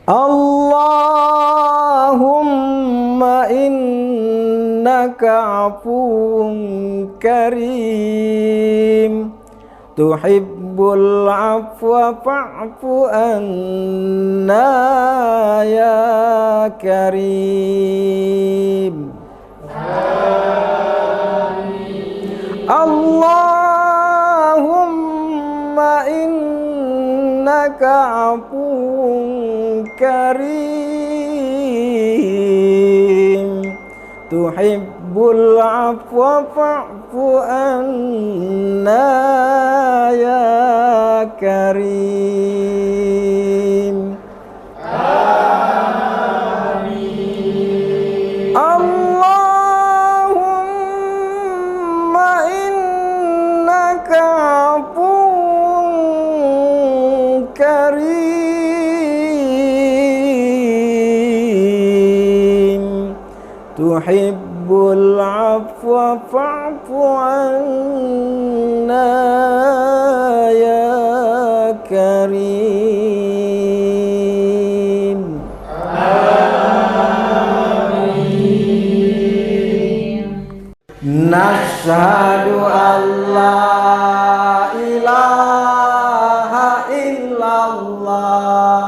Allahumma innaka afuwun karim tuhibbul afwa fa'fu anna ya karim. Allahumma innaka afuwun karim tuhibbul afwa fa'fu anna ya karim. Allahumma innaka afuwun karim tuhibbul afwa fa'fu anna ya karim. Nashhadu an la ilaha illallah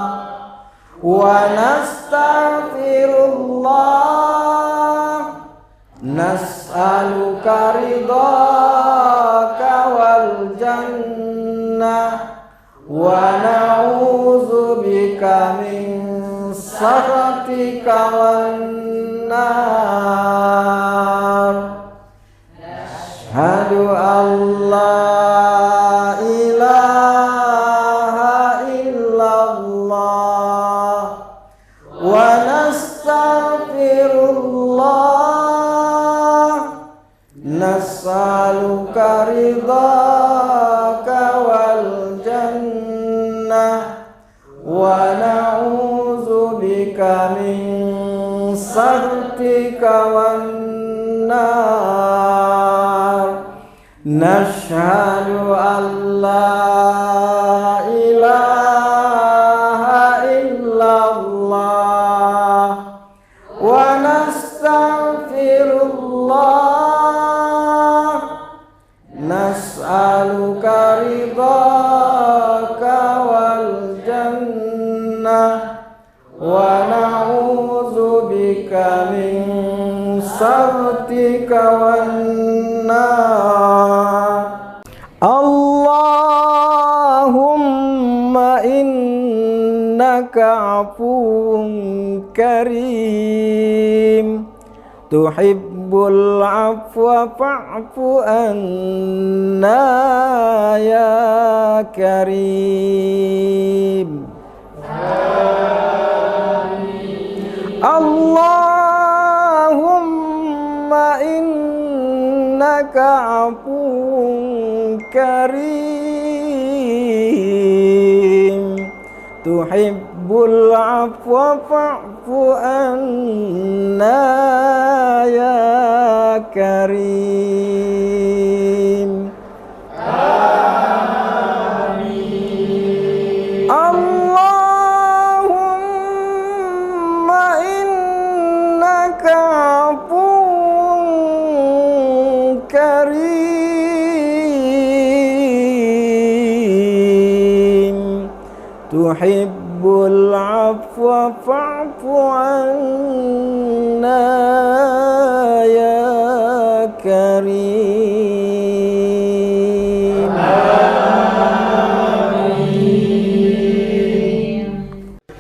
wa nastaghfirullah nas'aluka ridhaka wal jannah wa na'udzubika min sakhatika wan nar. Ashhadu an la ilaha illallah wa nastaghfirullah nas'aluka ridhaka wal jannah wa na'udzubika min سخطك والنار نشهد أن لا إله إلا الله ونستغفر الله نسألك رضاك والجنة ونعوذ بك من سخطك والنار اللهم إنك عفو كريم تحب العفو فاعف عنا يا كريم اللهم إنك عفو كريم تحب العفو فاعف عنا يا كريم آمين اللهم إنك عفو كريم تحب العفو فاعف عنا يا كريم آمين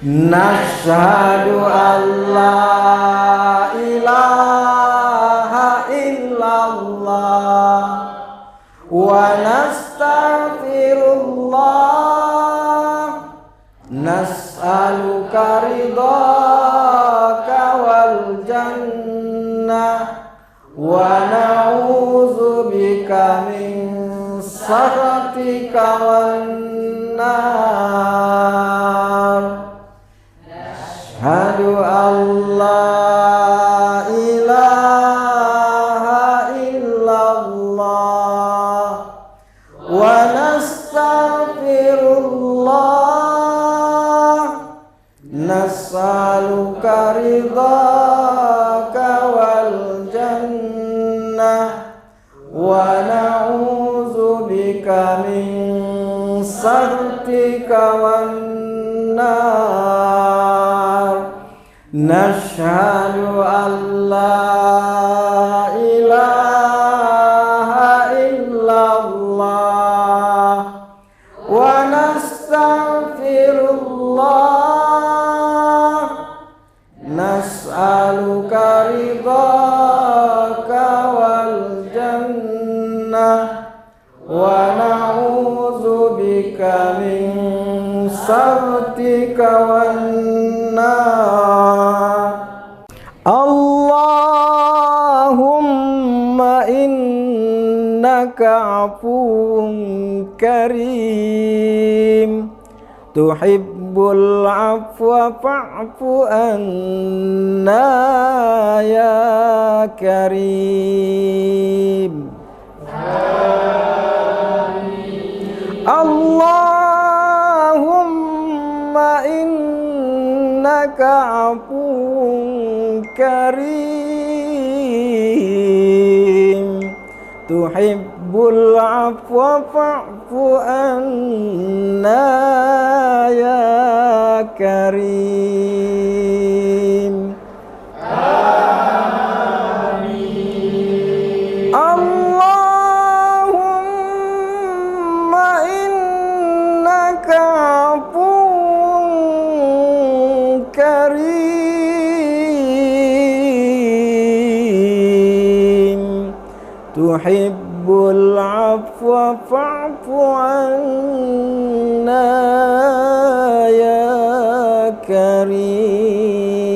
نشهد أن لا إله إلا الله ونستغفر الله نسألك رضاك والجنة ونعوذ بك من سخطك والنار نشهد أن لا إله إلا الله ونستغفر الله نسألك رضاك والجنة ونعوذ بك من سخطك والنار نشهد أن لا إله إلا الله ونستغفر الله نسألك رضاك والجنة ونعوذ بك من سخطك والنار اللهم إنك عفو كريم تحب العفو فاعف عنا يا كريم اللهم إنك عفو كريم تحب العفو فاعف عنا يا كريم آمين اللهم إنك عفو كريم تحب العفو فاعف عنا يا كريم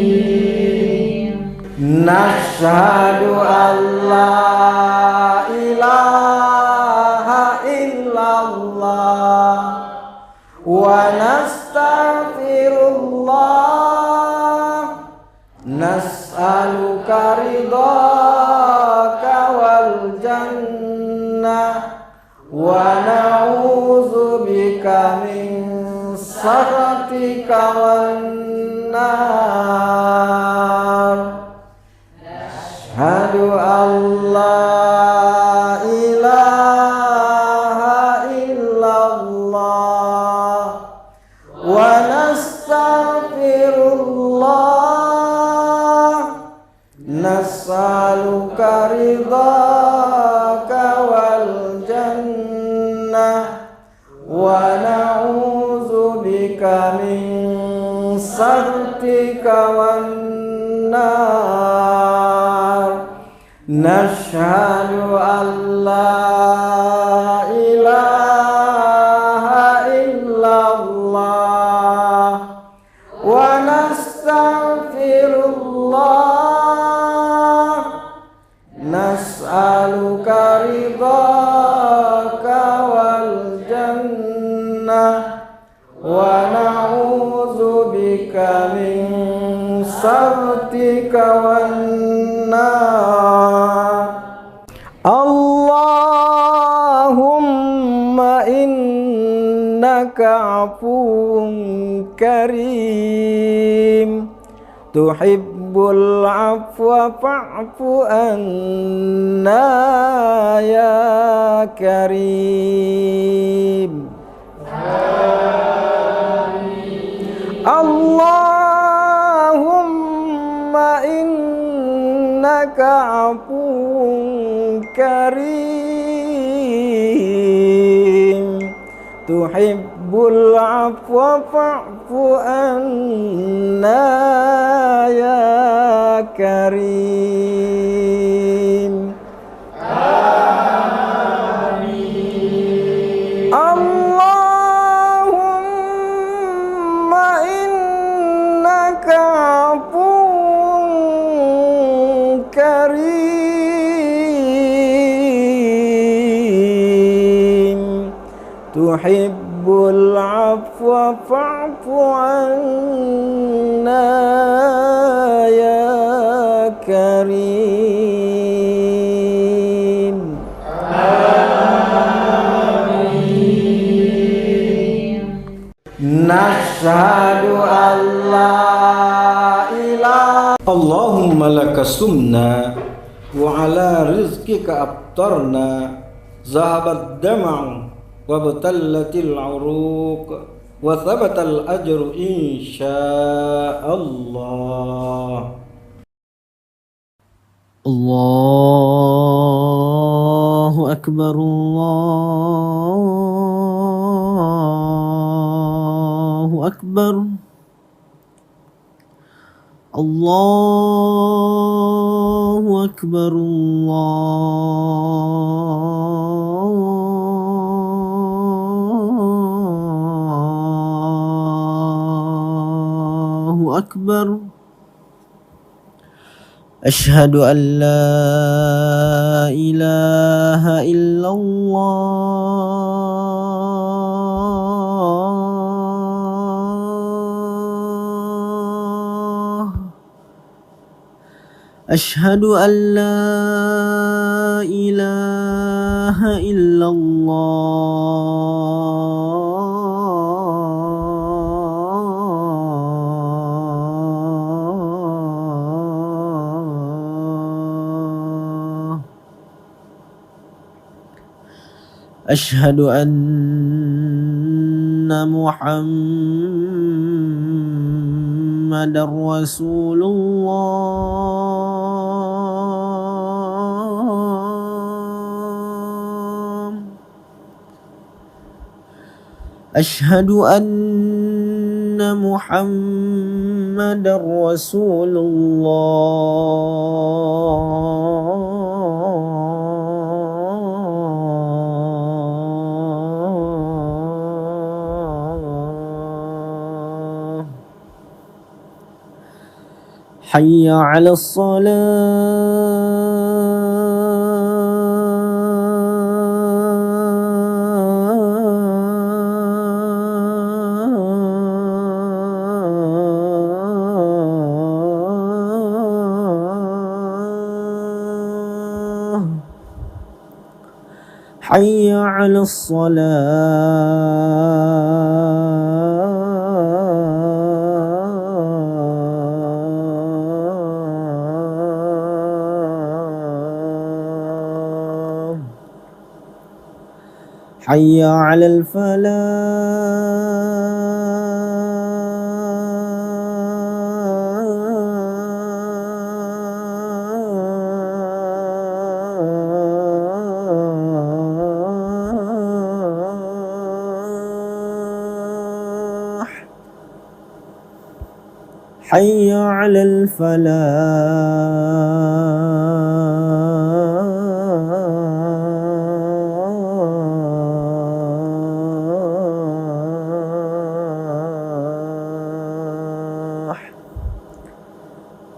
آمين نشهد أن لا إله إلا الله nastaghfirullah nas'aluka ridhaka wal jannah wa na'udzubika min sakhatika wan nar. Asyhadu an la ilaha illallah wa nastaghfirullah nas'aluka ridhaka wal jannah wa na'udzubika min sakhatika wan nar. Nashhadu an la ilaha illallah wa nastaghfirullah nas'aluka ridhaka wal jannah wa na'udzubika min sakhatika wan nar. Allahumma innaka afuwun karim tuhibbul afwa fa'fu anna ya karim. Allahumma innaka afuwun karim tuhibbul afwa fa'fu anna ya karim. Allahumma innaka afuwun karim tuhibbul afwa fa'fu anna ya karim. Nashhadu an la ilaha Allahumma laka sumna wa ala rizqika aftarna zahabat dam'u wa batallatil uruq wa thabatal ajru insyaallah. Allahu akbar, Allahu akbar, Allahu akbar, Allahu akbar. Asyhadu an la ilaha illallah. Asyhadu an la ilaha illallah. Asyhadu anna Muhammadar Rasulullah. Asyhadu anna Muhammadar Rasulullah. Hayya 'alas salah. حي على الصلاة حي على الفلاح حي على الفلاح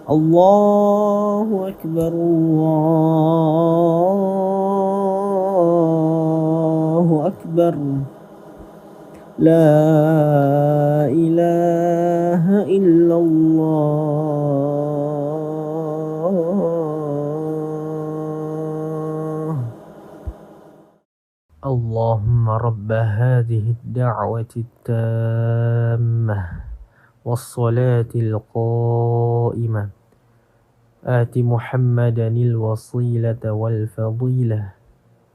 الله أكبر الله أكبر لا إله إلا الله اللهم رب هذه الدعوة التامة والصلاة القائمة آت محمدا الوسيلة والفضيلة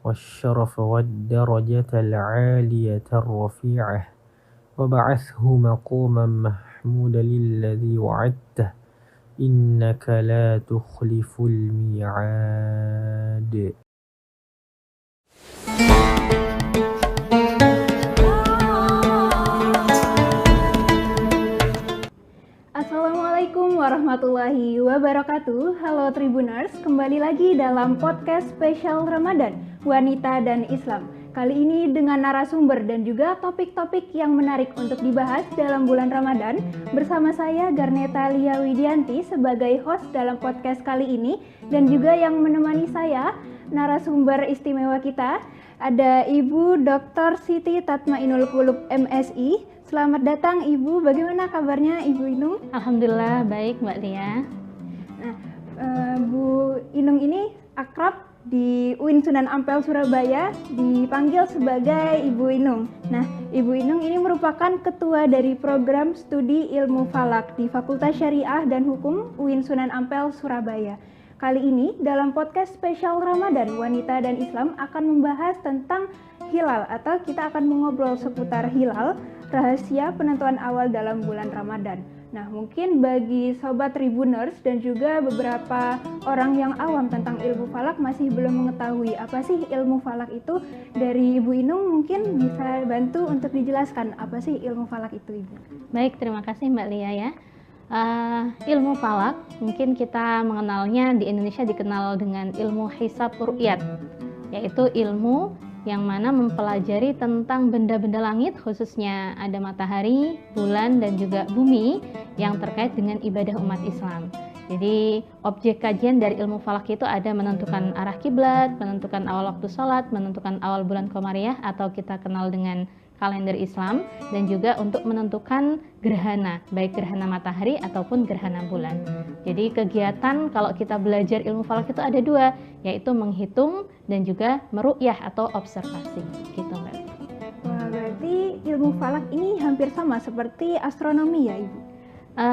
والشرف والدرجة العالية الرفيعة وبعثه مقاما محمودا الذي وعدته إنك لا تخلف الميعاد. Assalamualaikum warahmatullahi wabarakatuh. Halo Tribuners, kembali lagi dalam podcast spesial Ramadan Wanita dan Islam. Kali ini dengan narasumber dan juga topik-topik yang menarik untuk dibahas dalam bulan Ramadan. Bersama saya Garneta Lia Widianti sebagai host dalam podcast kali ini, dan juga yang menemani saya narasumber istimewa kita ada Ibu Dr. Siti Tatmainul Qulub MSI. Selamat datang Ibu, bagaimana kabarnya Ibu Inung? Alhamdulillah baik Mbak Lia. Nah, Bu Inung ini akrab di UIN Sunan Ampel Surabaya, dipanggil sebagai Ibu Inung. Nah, Ibu Inung ini merupakan ketua dari program studi ilmu falak di Fakultas Syariah dan Hukum UIN Sunan Ampel Surabaya. Kali ini dalam podcast spesial Ramadan Wanita dan Islam akan membahas tentang hilal, atau kita akan mengobrol seputar hilal, rahasia penentuan awal dalam bulan Ramadan. Nah, mungkin bagi Sobat Tribuners dan juga beberapa orang yang awam tentang ilmu falak masih belum mengetahui apa sih ilmu falak itu. Dari Ibu Inung mungkin bisa bantu untuk dijelaskan apa sih ilmu falak itu, Ibu. Baik, terima kasih Mbak Lia ya. Ilmu falak mungkin kita mengenalnya di Indonesia dikenal dengan ilmu hisab ru'yat, yaitu ilmu yang mana mempelajari tentang benda-benda langit, khususnya ada matahari, bulan, dan juga bumi yang terkait dengan ibadah umat Islam. Jadi objek kajian dari ilmu falak itu ada menentukan arah kiblat, menentukan awal waktu sholat, menentukan awal bulan Qamariyah atau kita kenal dengan kalender Islam, dan juga untuk menentukan gerhana, baik gerhana matahari ataupun gerhana bulan. Jadi kegiatan kalau kita belajar ilmu falak itu ada dua, yaitu menghitung dan juga meru'yah atau observasi. Gitu Mbak. Wah, berarti ilmu falak ini hampir sama seperti astronomi ya Ibu?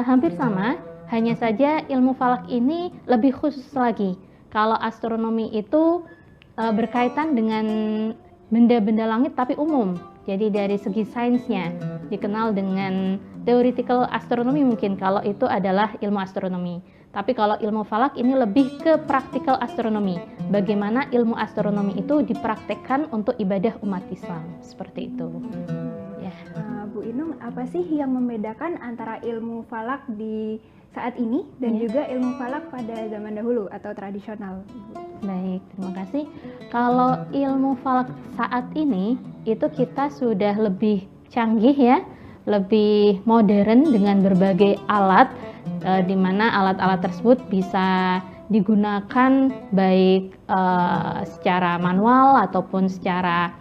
Hampir sama, hanya saja ilmu falak ini lebih khusus lagi. Kalau astronomi itu berkaitan dengan benda-benda langit tapi umum. Jadi dari segi sainsnya dikenal dengan theoretical astronomy, mungkin kalau itu adalah ilmu astronomi. Tapi kalau ilmu falak ini lebih ke practical astronomy. Bagaimana ilmu astronomi itu dipraktekkan untuk ibadah umat Islam, seperti itu. Ya. Bu Inung, apa sih yang membedakan antara ilmu falak di saat ini dan juga ilmu falak pada zaman dahulu atau tradisional? Baik, terima kasih. Kalau ilmu falak saat ini itu kita sudah lebih canggih ya, lebih modern dengan berbagai alat, di mana alat-alat tersebut bisa digunakan baik secara manual ataupun secara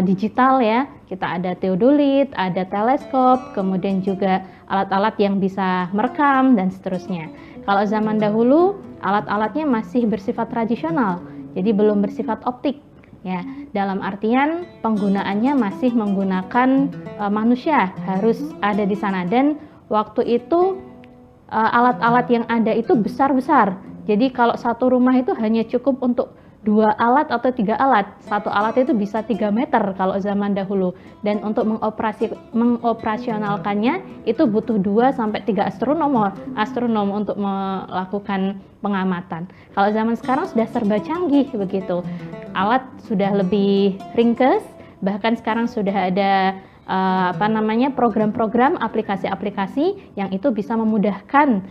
digital ya. Kita ada teodolit, ada teleskop, kemudian juga alat-alat yang bisa merekam dan seterusnya. Kalau zaman dahulu alat-alatnya masih bersifat tradisional, jadi belum bersifat optik. Ya, dalam artian penggunaannya masih menggunakan manusia, harus ada di sana, dan waktu itu alat-alat yang ada itu besar-besar. Jadi kalau satu rumah itu hanya cukup untuk 2 alat atau 3 alat. Satu alat itu bisa 3 meter kalau zaman dahulu. Dan untuk mengoperasionalkannya itu butuh 2 sampai 3 astronom untuk melakukan pengamatan. Kalau zaman sekarang sudah serba canggih begitu. Alat sudah lebih ringkes, bahkan sekarang sudah ada program-program, aplikasi-aplikasi yang itu bisa memudahkan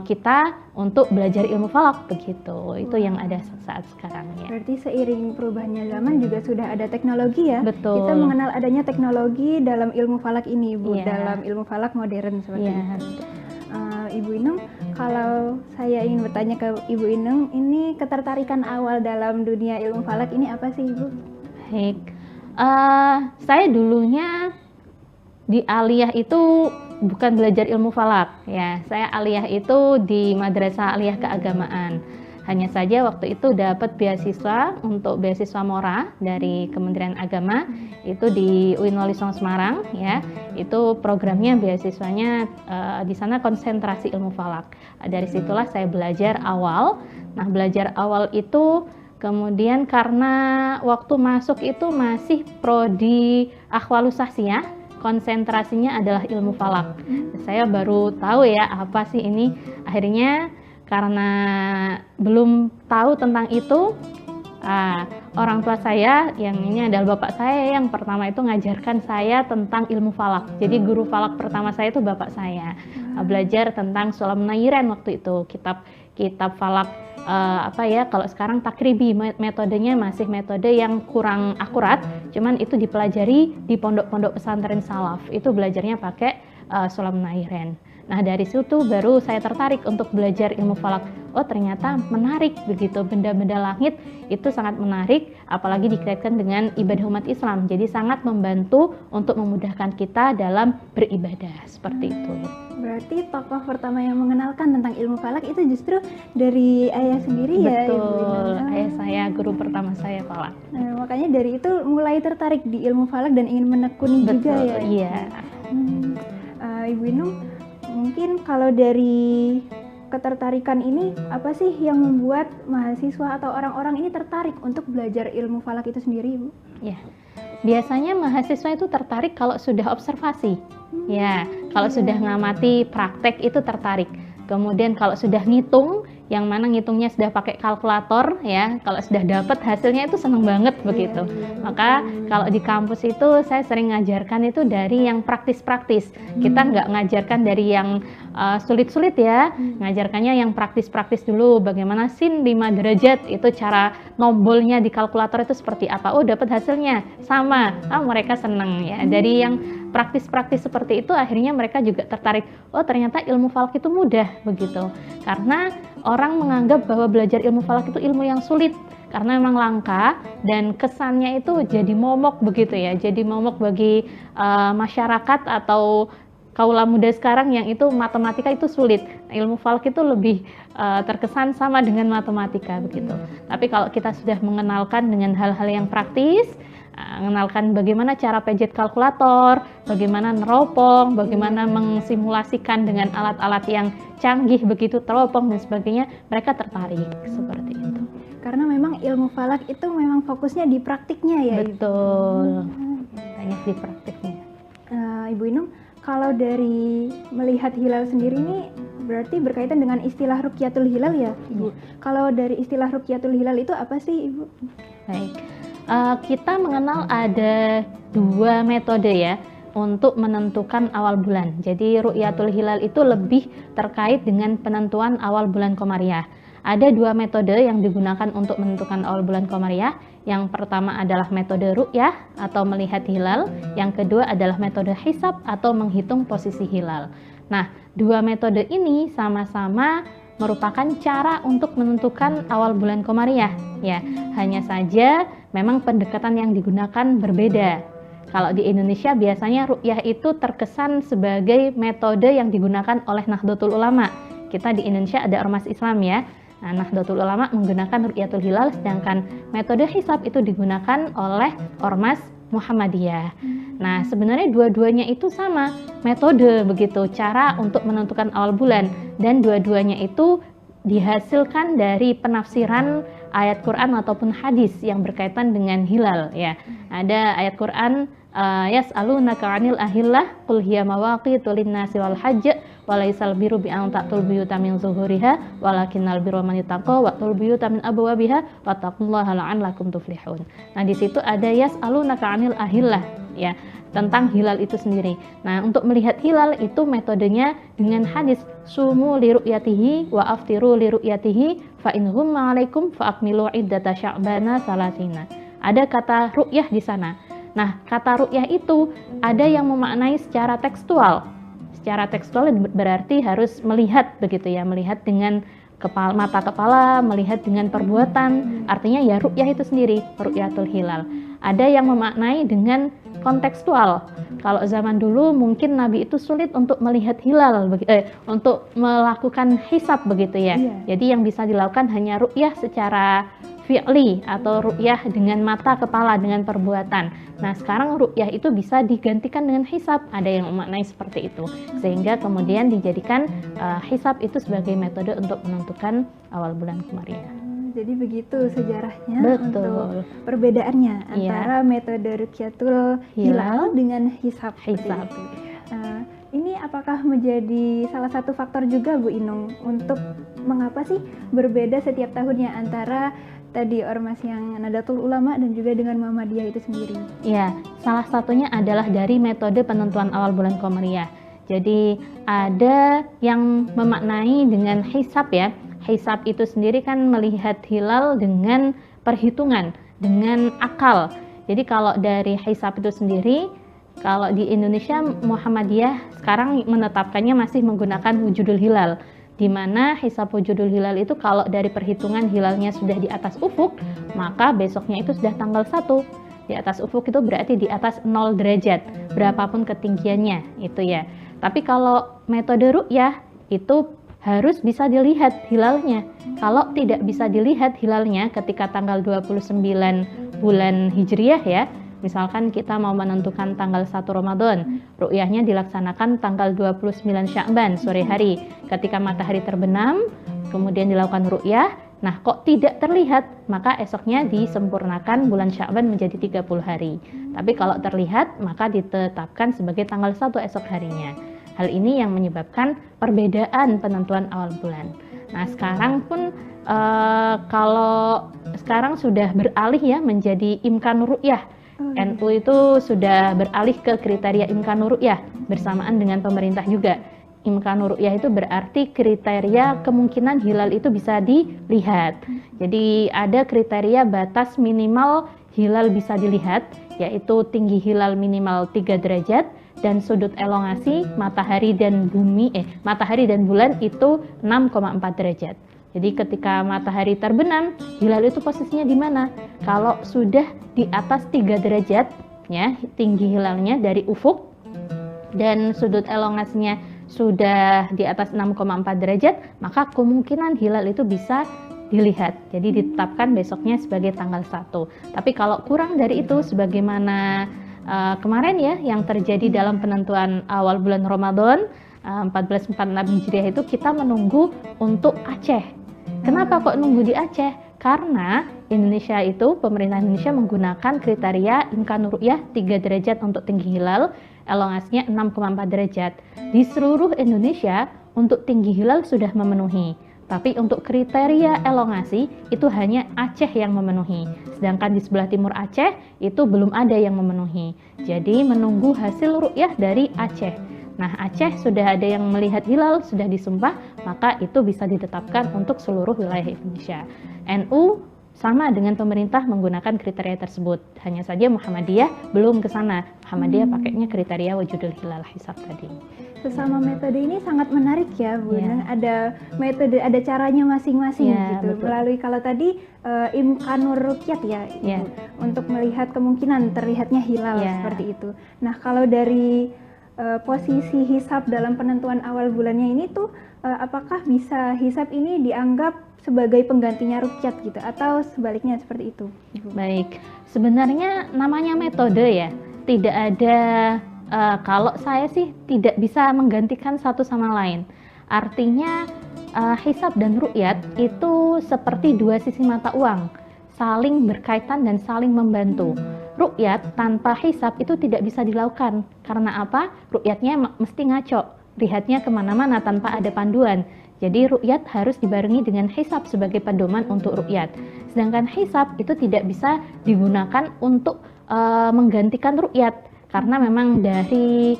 kita untuk belajar ilmu falak begitu. Itu yang ada saat sekarang ya. Berarti seiring perubahannya zaman juga sudah ada teknologi ya. Betul. Kita mengenal adanya teknologi dalam ilmu falak ini, Bu, Iya. dalam ilmu falak modern seperti Iya. ini. Ibu Inung, kalau saya ingin bertanya ke Ibu Inung, ini ketertarikan awal dalam dunia ilmu falak ini apa sih, Ibu? Baik. Saya dulunya di aliyah itu bukan belajar ilmu falak ya. Saya aliyah itu di Madrasah Aliyah Keagamaan. Hanya saja waktu itu dapat beasiswa untuk beasiswa Mora dari Kementerian Agama itu di UIN Wali Songo Semarang ya. Itu programnya beasiswanya di sana konsentrasi ilmu falak. Dari situlah saya belajar awal. Nah, belajar awal itu kemudian karena waktu masuk itu masih prodi Akhwalus Sasiyah, konsentrasinya adalah ilmu falak. Saya baru tahu ya apa sih ini. Akhirnya karena belum tahu tentang itu, orang tua saya yang ini adalah bapak saya yang pertama itu ngajarkan saya tentang ilmu falak. Jadi guru falak pertama saya itu bapak saya. Belajar tentang Sulamun Nayyiran waktu itu, kitab falak kalau sekarang takribi, metodenya masih metode yang kurang akurat, cuman itu dipelajari di pondok-pondok pesantren salaf. Itu belajarnya pakai Sulamun Nayyiran. Nah, dari situ baru saya tertarik untuk belajar ilmu falak. Oh, ternyata menarik begitu, benda-benda langit itu sangat menarik, apalagi dikaitkan dengan ibadah umat Islam. Jadi sangat membantu untuk memudahkan kita dalam beribadah, seperti itu. Berarti tokoh pertama yang mengenalkan tentang ilmu falak itu justru dari ayah sendiri ya, Ibu? Betul, ayah saya, guru pertama saya falak. Nah, makanya dari itu mulai tertarik di ilmu falak dan ingin menekuni juga ya? Iya. Ibu Inung, mungkin kalau dari ketertarikan ini, apa sih yang membuat mahasiswa atau orang-orang ini tertarik untuk belajar ilmu falak itu sendiri, Bu? Ya, biasanya mahasiswa itu tertarik kalau sudah observasi. Ya, kalau sudah ngamati praktek itu tertarik. Kemudian kalau sudah ngitung, yang mana ngitungnya sudah pakai kalkulator ya, kalau sudah dapat hasilnya itu seneng banget begitu. Maka kalau di kampus itu saya sering ngajarkan itu dari yang praktis-praktis. Kita nggak ngajarkan dari yang sulit-sulit ya, ngajarkannya yang praktis-praktis dulu. Bagaimana sin 5 derajat itu cara nombolnya di kalkulator itu seperti apa? Oh, dapat hasilnya sama. Mereka seneng ya. Dari yang praktis-praktis seperti itu akhirnya mereka juga tertarik. Oh, ternyata ilmu falak itu mudah begitu. Karena orang menganggap bahwa belajar ilmu falak itu ilmu yang sulit karena memang langka dan kesannya itu jadi momok begitu ya. Jadi momok bagi masyarakat atau kaula muda sekarang yang itu matematika itu sulit. Ilmu falak itu lebih terkesan sama dengan matematika begitu. Tapi kalau kita sudah mengenalkan dengan hal-hal yang praktis, mengenalkan bagaimana cara pencet kalkulator, bagaimana neropong, bagaimana mengsimulasikan dengan alat-alat yang canggih begitu, teropong dan sebagainya, mereka tertarik seperti itu. Karena memang ilmu falak itu memang fokusnya di praktiknya ya. Betul, banyak di praktiknya. Ibu Inung, kalau dari melihat hilal sendiri ini berarti berkaitan dengan istilah Ruqyatul Hilal ya, Ibu? Kalau dari istilah Ruqyatul Hilal itu apa sih, Ibu? Baik. Kita mengenal ada 2 metode ya untuk menentukan awal bulan. Jadi Ru'yatul Hilal itu lebih terkait dengan penentuan awal bulan Komariah. Ada 2 metode yang digunakan untuk menentukan awal bulan Komariah. Yang pertama adalah metode ru'yah atau melihat hilal. Yang kedua adalah metode hisab atau menghitung posisi hilal. Nah, 2 metode ini sama-sama merupakan cara untuk menentukan awal bulan Komariah ya. Hanya saja memang pendekatan yang digunakan berbeda. Kalau di Indonesia biasanya ru'yah itu terkesan sebagai metode yang digunakan oleh Nahdlatul Ulama. Kita di Indonesia ada Ormas Islam ya. Nah, Nahdlatul Ulama menggunakan ru'yatul hilal, sedangkan metode hisab itu digunakan oleh Ormas Muhammadiyah. Nah, sebenarnya dua-duanya itu sama metode begitu, cara untuk menentukan awal bulan, dan dua-duanya itu dihasilkan dari penafsiran ayat Quran ataupun hadis yang berkaitan dengan hilal ya. Ada ayat Quran yas'alunaka 'anil ahillah qul hiya mawaqitu lin-nasi wal hajj wa laysal birru bi an ta'tul buyuta min zuhuriha walakinnal birra man ittaqa wa ta'tul buyuta min abwabiha wattaqullaha la'allakum tuflihun. Nah, di situ ada yas'alunaka 'anil ahillah ya, tentang hilal itu sendiri. Nah, untuk melihat hilal itu metodenya dengan hadis sumu li ru'yatihi wa aftiru li ru'yatihi fa in ghumma 'alaikum fa akmilu iddata sya'bana salasina. Ada kata ru'yah di sana. Nah, kata ru'yah itu ada yang memaknai secara tekstual. Secara tekstual berarti harus melihat begitu ya, melihat dengan mata kepala, melihat dengan perbuatan. Artinya ya ru'yah itu sendiri, ru'yatul hilal. Ada yang memaknai dengan kontekstual. Kalau zaman dulu mungkin Nabi itu sulit untuk melihat hilal, untuk melakukan hisab begitu ya. Jadi yang bisa dilakukan hanya ru'yah secara fi'li atau ru'yah dengan mata kepala, dengan perbuatan. Nah, sekarang ru'yah itu bisa digantikan dengan hisab. Ada yang memaknai seperti itu. Sehingga kemudian dijadikan hisab itu sebagai metode untuk menentukan awal bulan Qamariah. Jadi begitu sejarahnya. Betul. Untuk perbedaannya antara metode ru'yatul hilal dengan hisab. Ini apakah menjadi salah satu faktor juga Bu Inung untuk mengapa sih berbeda setiap tahunnya antara tadi ormas yang Nahdlatul Ulama dan juga dengan Muhammadiyah itu sendiri? Ya, salah satunya adalah dari metode penentuan awal bulan Qamariah. Jadi ada yang memaknai dengan hisab ya. Hisab itu sendiri kan melihat hilal dengan perhitungan, dengan akal. Jadi kalau dari hisab itu sendiri, kalau di Indonesia Muhammadiyah sekarang menetapkannya masih menggunakan wujudul hilal, di mana hisab wujudul hilal itu kalau dari perhitungan hilalnya sudah di atas ufuk, maka besoknya itu sudah tanggal 1. Di atas ufuk itu berarti di atas 0 derajat, berapapun ketinggiannya itu ya. Tapi kalau metode ru'yah itu harus bisa dilihat hilalnya. Kalau tidak bisa dilihat hilalnya ketika tanggal 29 bulan Hijriah ya, misalkan kita mau menentukan tanggal 1 Ramadan, ru'yahnya dilaksanakan tanggal 29 Sya'ban sore hari. Ketika matahari terbenam, kemudian dilakukan ru'yah, nah kok tidak terlihat, maka esoknya disempurnakan bulan Sya'ban menjadi 30 hari. Tapi kalau terlihat, maka ditetapkan sebagai tanggal 1 esok harinya. Hal ini yang menyebabkan perbedaan penentuan awal bulan. Nah, sekarang pun kalau sekarang sudah beralih ya menjadi imkanur ru'yah. NU itu sudah beralih ke kriteria imkanur ru'yah bersamaan dengan pemerintah juga. Imkanur ru'yah itu berarti kriteria kemungkinan hilal itu bisa dilihat. Jadi ada kriteria batas minimal hilal bisa dilihat, yaitu tinggi hilal minimal 3 derajat dan sudut elongasi matahari dan bulan itu 6,4 derajat. Jadi ketika matahari terbenam, hilal itu posisinya di mana? Kalau sudah di atas 3 derajat ya, tinggi hilalnya dari ufuk dan sudut elongasinya sudah di atas 6,4 derajat, maka kemungkinan hilal itu bisa dilihat. Jadi ditetapkan besoknya sebagai tanggal 1. Tapi kalau kurang dari itu, sebagaimana kemarin ya yang terjadi dalam penentuan awal bulan Ramadan 1446 Hijriah itu, kita menunggu untuk Aceh. Kenapa kok nunggu di Aceh? Karena Indonesia itu, pemerintah Indonesia menggunakan kriteria imkanur ru'yah 3 derajat untuk tinggi hilal, elongasinya 6,4 derajat. Di seluruh Indonesia untuk tinggi hilal sudah memenuhi. Tapi untuk kriteria elongasi itu hanya Aceh yang memenuhi. Sedangkan di sebelah timur Aceh itu belum ada yang memenuhi. Jadi menunggu hasil ru'yah dari Aceh. Nah, Aceh sudah ada yang melihat hilal, sudah disumpah, maka itu bisa ditetapkan untuk seluruh wilayah Indonesia. NU sama dengan pemerintah menggunakan kriteria tersebut. Hanya saja Muhammadiyah belum ke sana. Muhammadiyah pakainya kriteria wujudul hilal hisab tadi. Sesama metode ini sangat menarik ya Bu. Ada metode, ada caranya masing-masing gitu. Betul. Melalui kalau tadi imkanur ruqyat ya, untuk melihat kemungkinan terlihatnya hilal seperti itu. Nah, kalau dari posisi hisab dalam penentuan awal bulannya ini tuh apakah bisa hisab ini dianggap sebagai penggantinya ruqyat gitu, atau sebaliknya seperti itu, Ibu? Baik, sebenarnya namanya metode ya, tidak ada, kalau saya sih tidak bisa menggantikan satu sama lain. Artinya hisab dan ruqyat itu seperti dua sisi mata uang, saling berkaitan dan saling membantu. Ruqyat tanpa hisab itu tidak bisa dilakukan. Karena apa? Ruqyatnya mesti ngaco, lihatnya kemana-mana tanpa ada panduan. Jadi ruqyat harus dibarengi dengan hisab sebagai pedoman untuk ruqyat. Sedangkan hisab itu tidak bisa digunakan untuk menggantikan ruqyat, karena memang dari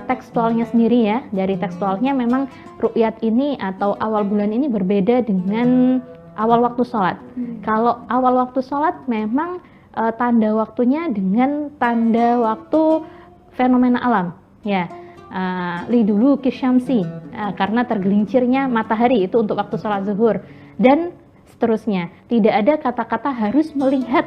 tekstualnya sendiri ya, dari tekstualnya memang ruqyat ini atau awal bulan ini berbeda dengan awal waktu sholat. Kalau awal waktu sholat memang tanda waktunya dengan tanda waktu fenomena alam ya. Lidulu kisyamsi, karena tergelincirnya matahari itu untuk waktu sholat zuhur, dan seterusnya. Tidak ada kata-kata harus melihat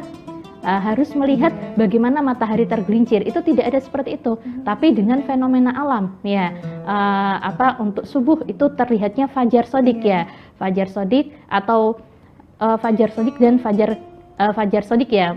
bagaimana matahari tergelincir, itu tidak ada seperti itu. Tapi dengan fenomena alam ya, untuk subuh itu terlihatnya fajar sodik ya, fajar sodik atau fajar sodik dan fajar sodik ya,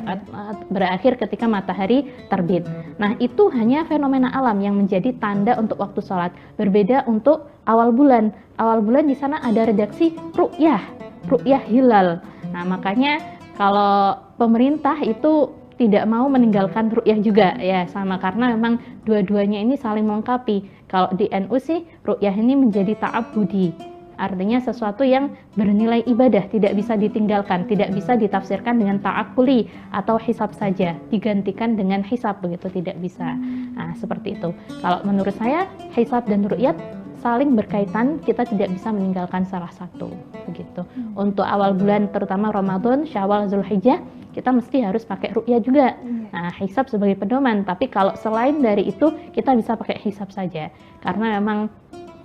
berakhir ketika matahari terbit. Nah, itu hanya fenomena alam yang menjadi tanda untuk waktu sholat. Berbeda untuk awal bulan. Awal bulan di sana ada redaksi ru'yah hilal. Nah, makanya kalau pemerintah itu tidak mau meninggalkan ru'yah juga ya, sama, karena memang dua-duanya ini saling melengkapi. Kalau di NU sih ru'yah ini menjadi ta'abbudi. Artinya sesuatu yang bernilai ibadah, tidak bisa ditinggalkan, tidak bisa ditafsirkan dengan ta'akuli atau hisab saja, digantikan dengan hisab, begitu tidak bisa. Nah, seperti itu. Kalau menurut saya, hisab dan ru'yat saling berkaitan, kita tidak bisa meninggalkan salah satu, begitu. Untuk awal bulan, terutama Ramadan, Syawal, Zulhijjah, kita mesti harus pakai ru'yat juga. Nah, hisab sebagai pedoman, tapi kalau selain dari itu, kita bisa pakai hisab saja. Karena memang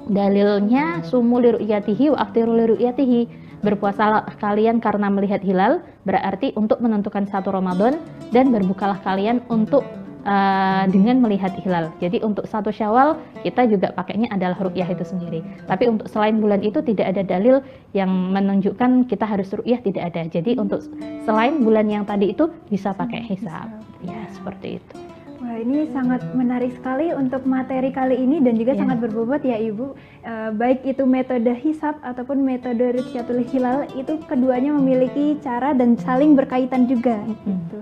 dalilnya sumu li ru'yatihi wa aftiru li ru'yatihi, berpuasalah kalian karena melihat hilal, berarti untuk menentukan satu Ramadan, dan berbukalah kalian untuk dengan melihat hilal. Jadi untuk satu Syawal kita juga pakainya adalah ru'yah itu sendiri. Tapi untuk selain bulan itu tidak ada dalil yang menunjukkan kita harus ru'yah, tidak ada. Jadi untuk selain bulan yang tadi itu bisa pakai hisab. Ya, seperti itu. Wah, ini sangat menarik sekali untuk materi kali ini, dan juga sangat berbobot ya Ibu. Baik itu metode hisab ataupun metode ruqyatul hilal, itu keduanya memiliki cara dan saling berkaitan juga. Gitu.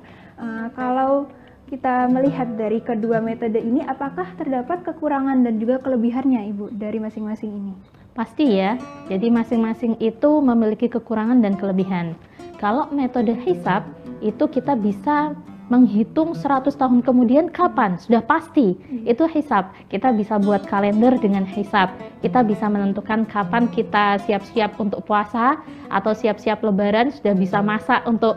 Kalau kita melihat dari kedua metode ini, apakah terdapat kekurangan dan juga kelebihannya Ibu dari masing-masing ini? Pasti ya, jadi masing-masing itu memiliki kekurangan dan kelebihan. Kalau metode hisab itu kita bisa menghitung 100 tahun kemudian kapan, sudah pasti itu hisab. Kita bisa buat kalender dengan hisab. Kita bisa menentukan kapan kita siap-siap untuk puasa atau siap-siap lebaran, sudah bisa masak untuk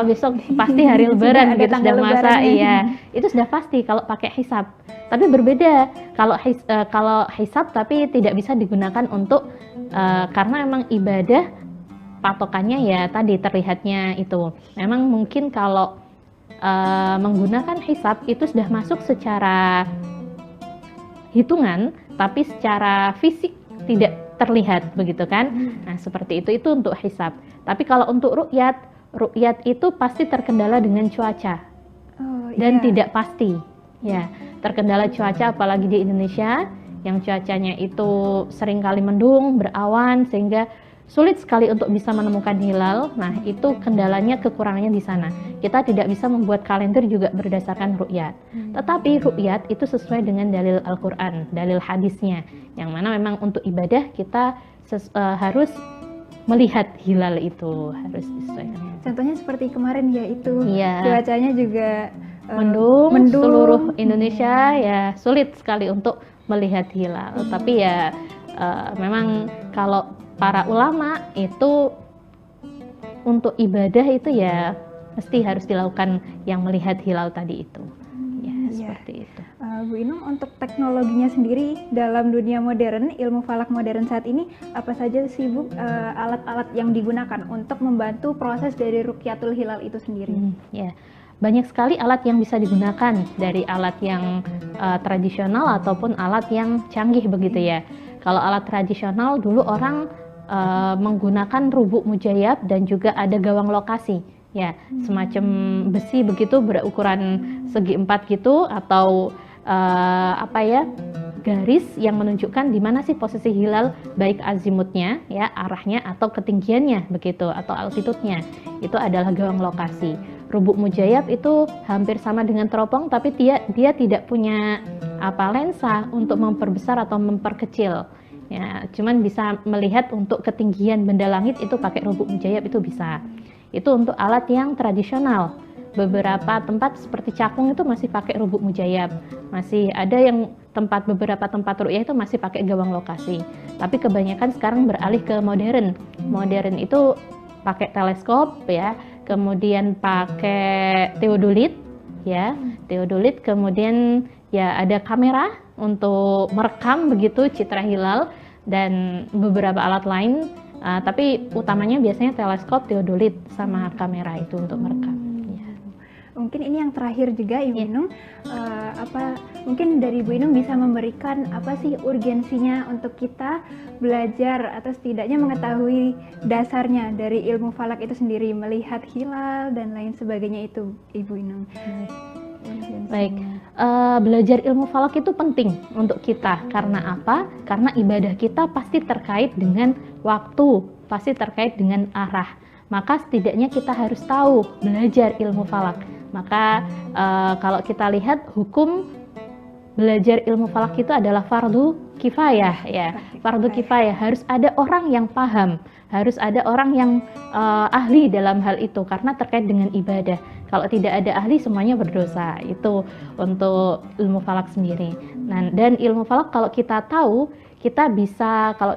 besok pasti hari lebaran gitu, sudah masak. Iya, itu sudah pasti kalau pakai hisab. Tapi berbeda kalau hisab tapi tidak bisa digunakan untuk karena memang ibadah patokannya ya tadi terlihatnya itu. Memang mungkin kalau menggunakan hisab itu sudah masuk secara hitungan, tapi secara fisik tidak terlihat, begitu kan? Nah, seperti itu untuk hisab. Tapi kalau untuk ruqyat itu pasti terkendala dengan cuaca dan tidak pasti. Ya, terkendala cuaca, apalagi di Indonesia yang cuacanya itu seringkali mendung, berawan, sehingga sulit sekali untuk bisa menemukan hilal. Nah, itu kendalanya, kekurangannya di sana. Kita tidak bisa membuat kalender juga berdasarkan ruqyat. Tetapi ruqyat itu sesuai dengan dalil Al-Quran, dalil hadisnya, yang mana memang untuk ibadah kita harus melihat hilal itu, harus disesuaikan. Contohnya seperti kemarin yaitu cuacanya juga mendung, seluruh Indonesia ya sulit sekali untuk melihat hilal. Tapi ya memang kalau para ulama itu untuk ibadah itu ya mesti harus dilakukan yang melihat hilal tadi itu. Ya, seperti itu. Bu Inung, untuk teknologinya sendiri dalam dunia modern, ilmu falak modern saat ini, apa saja sih Bu alat-alat yang digunakan untuk membantu proses dari ruqyatul hilal itu sendiri? Ya, banyak sekali alat yang bisa digunakan, dari alat yang tradisional ataupun alat yang canggih begitu ya. Kalau alat tradisional dulu orang menggunakan rubuk mujayab dan juga ada gawang lokasi, ya, semacam besi begitu berukuran segi 4 gitu, atau garis yang menunjukkan di mana sih posisi hilal, baik azimutnya, ya, arahnya, atau ketinggiannya begitu, atau altitudenya. Itu adalah gawang lokasi. Rubuk mujayab itu hampir sama dengan teropong, tapi dia tidak punya lensa untuk memperbesar atau memperkecil. Ya, cuman bisa melihat untuk ketinggian benda langit itu pakai rubuk mujayab itu bisa. Itu untuk alat yang tradisional. Beberapa tempat seperti Cakung itu masih pakai rubuk mujayab. Masih ada yang beberapa tempat ru'yah itu masih pakai gawang lokasi. Tapi kebanyakan sekarang beralih ke modern. Modern itu pakai teleskop, ya, kemudian pakai teodolit, ya, teodolit, kemudian ya ada kamera untuk merekam begitu citra hilal dan beberapa alat lain, tapi utamanya biasanya teleskop, teodolit sama kamera itu untuk merekam. Ya. Mungkin ini yang terakhir juga, Ibu Inung, mungkin dari Ibu Inung bisa memberikan apa sih urgensinya untuk kita belajar atau setidaknya mengetahui dasarnya dari ilmu falak itu sendiri, melihat hilal dan lain sebagainya itu, Ibu Inung. Baik, belajar ilmu falak itu penting untuk kita. Karena apa? Karena ibadah kita pasti terkait dengan waktu, pasti terkait dengan arah. Maka setidaknya kita harus tahu belajar ilmu falak. Maka kalau kita lihat hukum belajar ilmu falak itu adalah fardu kifayah, ya. Fardu kifayah, harus ada orang yang paham, harus ada orang yang ahli dalam hal itu karena terkait dengan ibadah. Kalau tidak ada ahli semuanya berdosa. Itu untuk ilmu falak sendiri. Nah, dan ilmu falak kalau kita tahu, kita bisa, kalau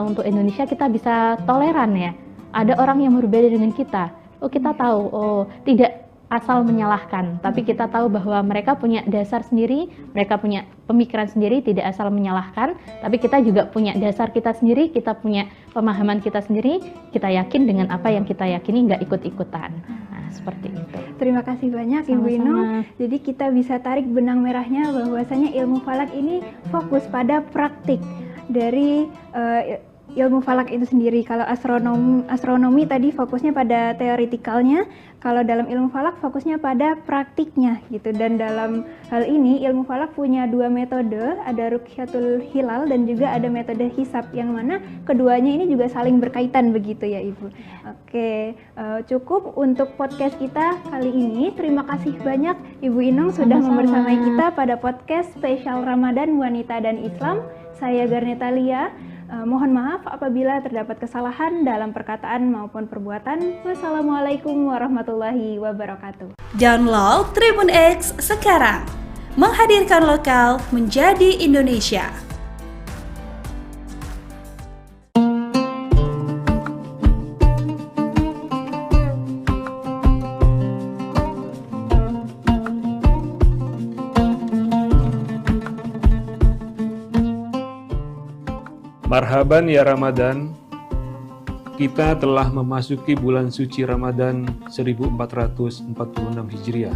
untuk Indonesia kita bisa toleran, ya. Ada orang yang berbeda dengan kita. Kita tahu, tidak asal menyalahkan, tapi kita tahu bahwa mereka punya dasar sendiri, mereka punya pemikiran sendiri, tidak asal menyalahkan, tapi kita juga punya dasar kita sendiri, kita punya pemahaman kita sendiri, kita yakin dengan apa yang kita yakini, nggak ikut-ikutan. Nah, seperti itu. Terima kasih banyak, Ibu Inung. Jadi kita bisa tarik benang merahnya bahwasanya ilmu falak ini fokus pada praktik dari ilmu falak itu sendiri. Kalau astronomi tadi fokusnya pada teoretikalnya, kalau dalam ilmu falak fokusnya pada praktiknya gitu. Dan dalam hal ini ilmu falak punya dua metode, ada ruqyatul hilal dan juga ada metode hisab, yang mana keduanya ini juga saling berkaitan begitu ya, Ibu. Oke, cukup untuk podcast kita kali ini. Terima kasih banyak Ibu Inung sudah membersamai kita pada podcast spesial Ramadan Wanita dan Islam. Saya Garneta Lia. Mohon maaf apabila terdapat kesalahan dalam perkataan maupun perbuatan. Wassalamualaikum warahmatullahi wabarakatuh. Download Tribun X sekarang. Menghadirkan lokal menjadi Indonesia. Marhaban ya Ramadan, kita telah memasuki bulan suci Ramadan 1446 Hijriah.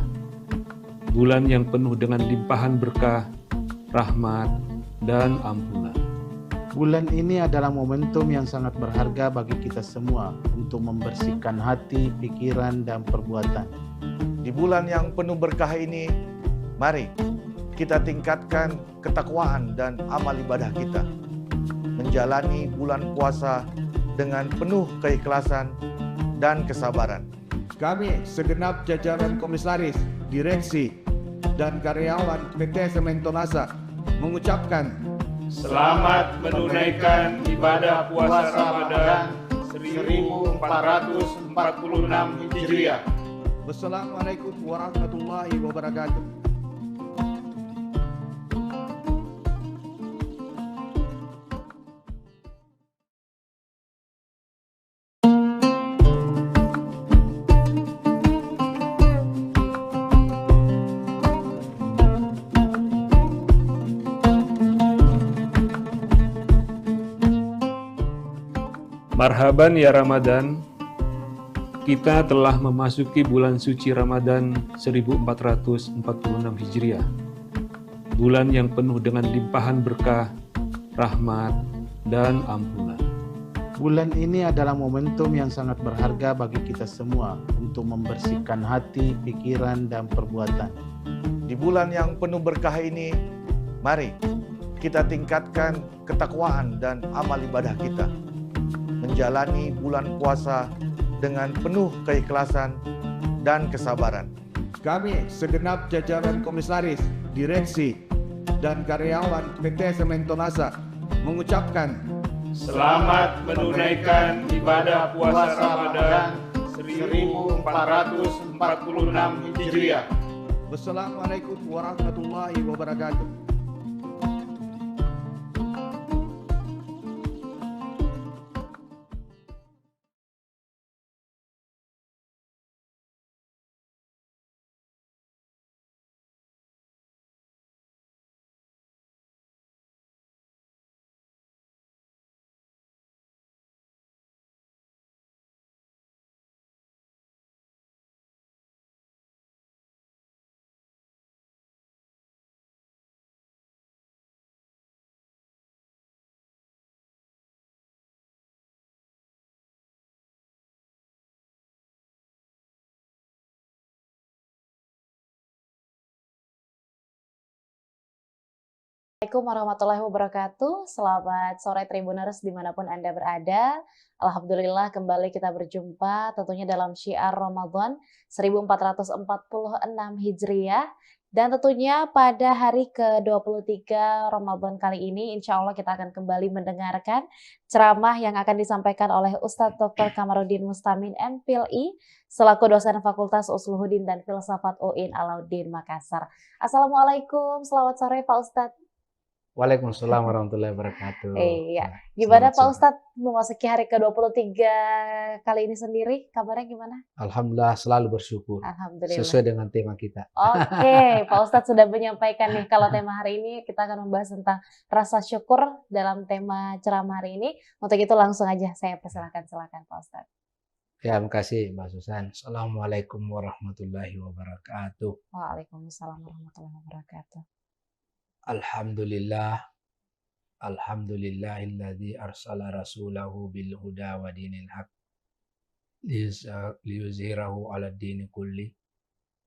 Bulan yang penuh dengan limpahan berkah, rahmat, dan ampunan. Bulan ini adalah momentum yang sangat berharga bagi kita semua untuk membersihkan hati, pikiran, dan perbuatan. Di bulan yang penuh berkah ini, mari kita tingkatkan ketakwaan dan amal ibadah kita. Menjalani bulan puasa dengan penuh keikhlasan dan kesabaran. Kami segenap jajaran komisaris, direksi, dan karyawan PT Sementonasa mengucapkan selamat menunaikan ibadah puasa Ramadan 1446 Hijriah. Wassalamualaikum warahmatullahi wabarakatuh. Marhaban ya Ramadan, kita telah memasuki bulan suci Ramadan 1446 Hijriah. Bulan yang penuh dengan limpahan berkah, rahmat, dan ampunan. Bulan ini adalah momentum yang sangat berharga bagi kita semua untuk membersihkan hati, pikiran, dan perbuatan. Di bulan yang penuh berkah ini, mari kita tingkatkan ketakwaan dan amal ibadah kita. Menjalani bulan puasa dengan penuh keikhlasan dan kesabaran. Kami segenap jajaran komisaris, direksi, dan karyawan PT Sementonasa mengucapkan Selamat menunaikan ibadah puasa Ramadan 1446 Hijriah. Wassalamualaikum warahmatullahi wabarakatuh. Assalamualaikum warahmatullahi wabarakatuh. Selamat sore Tribuners dimanapun Anda berada. Alhamdulillah kembali kita berjumpa tentunya dalam syiar Ramadan 1446 Hijriah. Dan tentunya pada hari ke-23 Ramadan kali ini insya Allah kita akan kembali mendengarkan ceramah yang akan disampaikan oleh Ustadz Dr. Kamarudin Mustamin MPhilI selaku dosen Fakultas Usuluddin dan Filsafat UIN Alauddin Makassar. Assalamualaikum, selamat sore Pak Ustadz. Waalaikumsalam warahmatullahi wabarakatuh. Iya, gimana Pak Ustadz memasuki hari ke-23 kali ini sendiri? Kabarnya gimana? Alhamdulillah selalu bersyukur. Alhamdulillah. Sesuai dengan tema kita. Oke, Pak Ustadz sudah menyampaikan nih kalau tema hari ini kita akan membahas tentang rasa syukur dalam tema ceramah hari ini. Untuk itu langsung aja saya persilakan Pak Ustadz. Ya, terima kasih Mbak Susan. Assalamualaikum warahmatullahi wabarakatuh. Waalaikumsalam warahmatullahi wabarakatuh. Alhamdulillah, alhamdulillahilladzi arsala rasulahu bil huda wa dinil haq liyuzhirahu ala dini kulli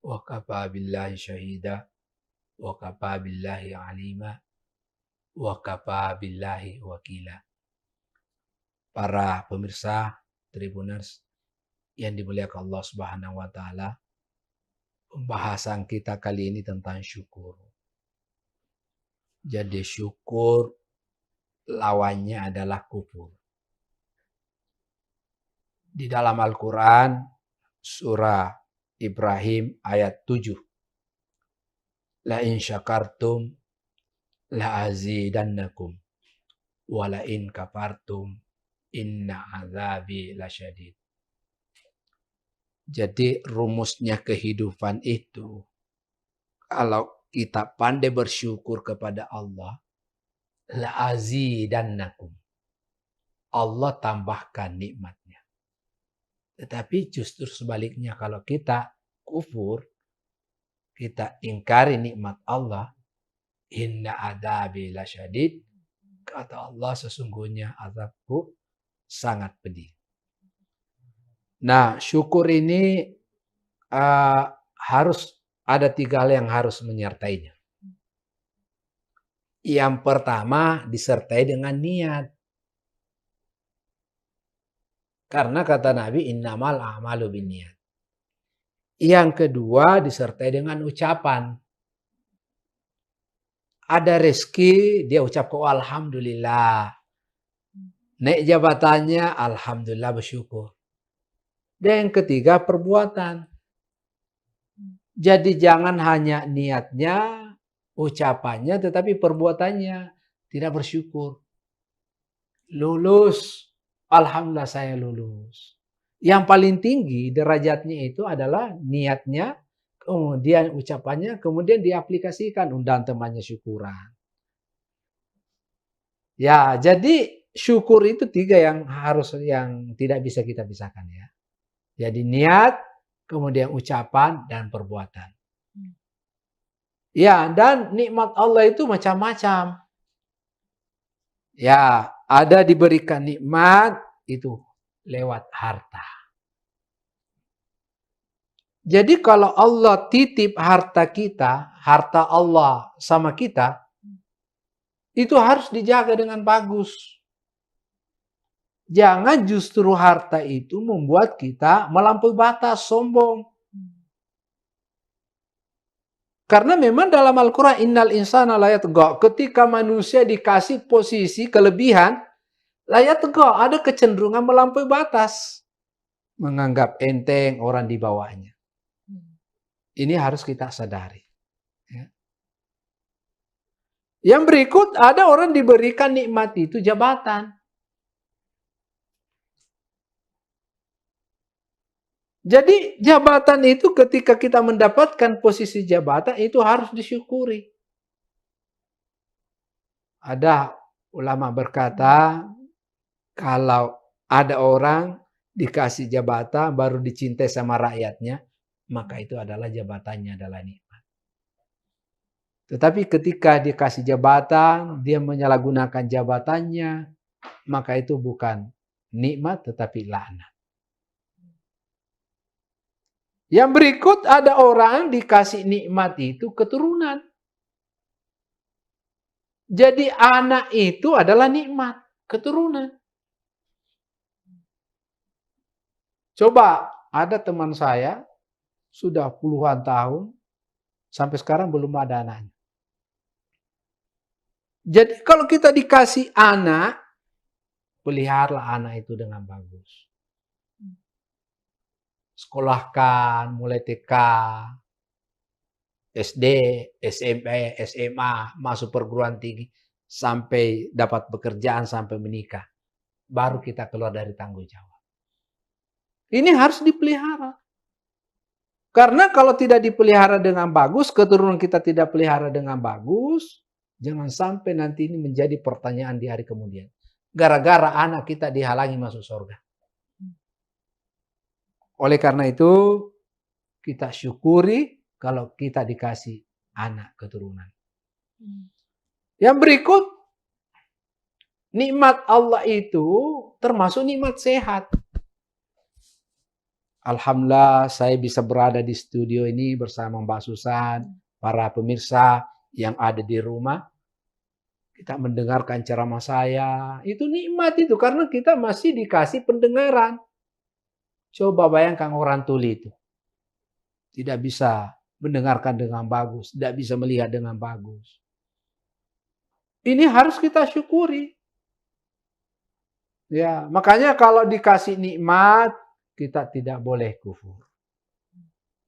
wa kafa billahi syahida wa kafa billahi alima wa kafa billahi wakila. Para pemirsa Tribuners yang dimuliakan Allah Subhanahu wa taala, pembahasan kita kali ini tentang syukur. Jadi syukur lawannya adalah kufur. Di dalam Al-Quran surah Ibrahim ayat 7. La in syakartum la azidannakum wa la in kafartum inna azabi lasyadid. Jadi rumusnya kehidupan itu, kalau kita pandai bersyukur kepada Allah, la azidannakum. Allah tambahkan nikmatnya. Tetapi justru sebaliknya, kalau kita kufur, kita ingkari nikmat Allah, inna adzabi lasyadid, kata Allah sesungguhnya azabku sangat pedih. Nah, syukur ini harus ada 3 hal yang harus menyertainya. Yang pertama disertai dengan niat. Karena kata Nabi, innamal a'malu binniyat. Yang kedua disertai dengan ucapan. Ada rezeki, dia ucap alhamdulillah. Naik jabatannya, alhamdulillah bersyukur. Dan yang ketiga perbuatan. Jadi jangan hanya niatnya, ucapannya, tetapi perbuatannya tidak bersyukur. Lulus, alhamdulillah saya lulus. Yang paling tinggi derajatnya itu adalah niatnya, kemudian ucapannya, kemudian diaplikasikan, undang temannya syukuran. Ya, jadi syukur itu 3 yang tidak bisa kita pisahkan ya. Jadi niat, kemudian ucapan dan perbuatan. Ya, dan nikmat Allah itu macam-macam. Ya, ada diberikan nikmat itu lewat harta. Jadi kalau Allah titip harta kita, harta Allah sama kita, itu harus dijaga dengan bagus. Jangan justru harta itu membuat kita melampaui batas, sombong. Karena memang dalam Al-Quran, innal insana la yatgha, ketika manusia dikasih posisi kelebihan, la yatgha, ada kecenderungan melampaui batas. Menganggap enteng orang di bawahnya. Ini harus kita sadari. Ya. Yang berikut, ada orang diberikan nikmat itu jabatan. Jadi jabatan itu ketika kita mendapatkan posisi jabatan itu harus disyukuri. Ada ulama berkata, kalau ada orang dikasih jabatan baru dicintai sama rakyatnya, maka itu adalah jabatannya adalah nikmat. Tetapi ketika dikasih jabatan, dia menyalahgunakan jabatannya, maka itu bukan nikmat tetapi laknat. Yang berikut ada orang dikasih nikmat itu keturunan. Jadi anak itu adalah nikmat, keturunan. Coba ada teman saya, sudah puluhan tahun, sampai sekarang belum ada anaknya. Jadi kalau kita dikasih anak, peliharalah anak itu dengan bagus. Sekolahkan, mulai TK, SD, SMP, SMA, masuk perguruan tinggi, sampai dapat pekerjaan, sampai menikah. Baru kita keluar dari tanggung jawab. Ini harus dipelihara. Karena kalau tidak dipelihara dengan bagus, keturunan kita tidak pelihara dengan bagus, jangan sampai nanti ini menjadi pertanyaan di hari kemudian. Gara-gara anak kita dihalangi masuk surga. Oleh karena itu, kita syukuri kalau kita dikasih anak keturunan. Yang berikut, nikmat Allah itu termasuk nikmat sehat. Alhamdulillah saya bisa berada di studio ini bersama Mbak Susan, para pemirsa yang ada di rumah. Kita mendengarkan ceramah saya, itu nikmat itu karena kita masih dikasih pendengaran. Coba bayangkan orang tuli itu. Tidak bisa mendengarkan dengan bagus, tidak bisa melihat dengan bagus. Ini harus kita syukuri. Ya, makanya kalau dikasih nikmat, kita tidak boleh kufur.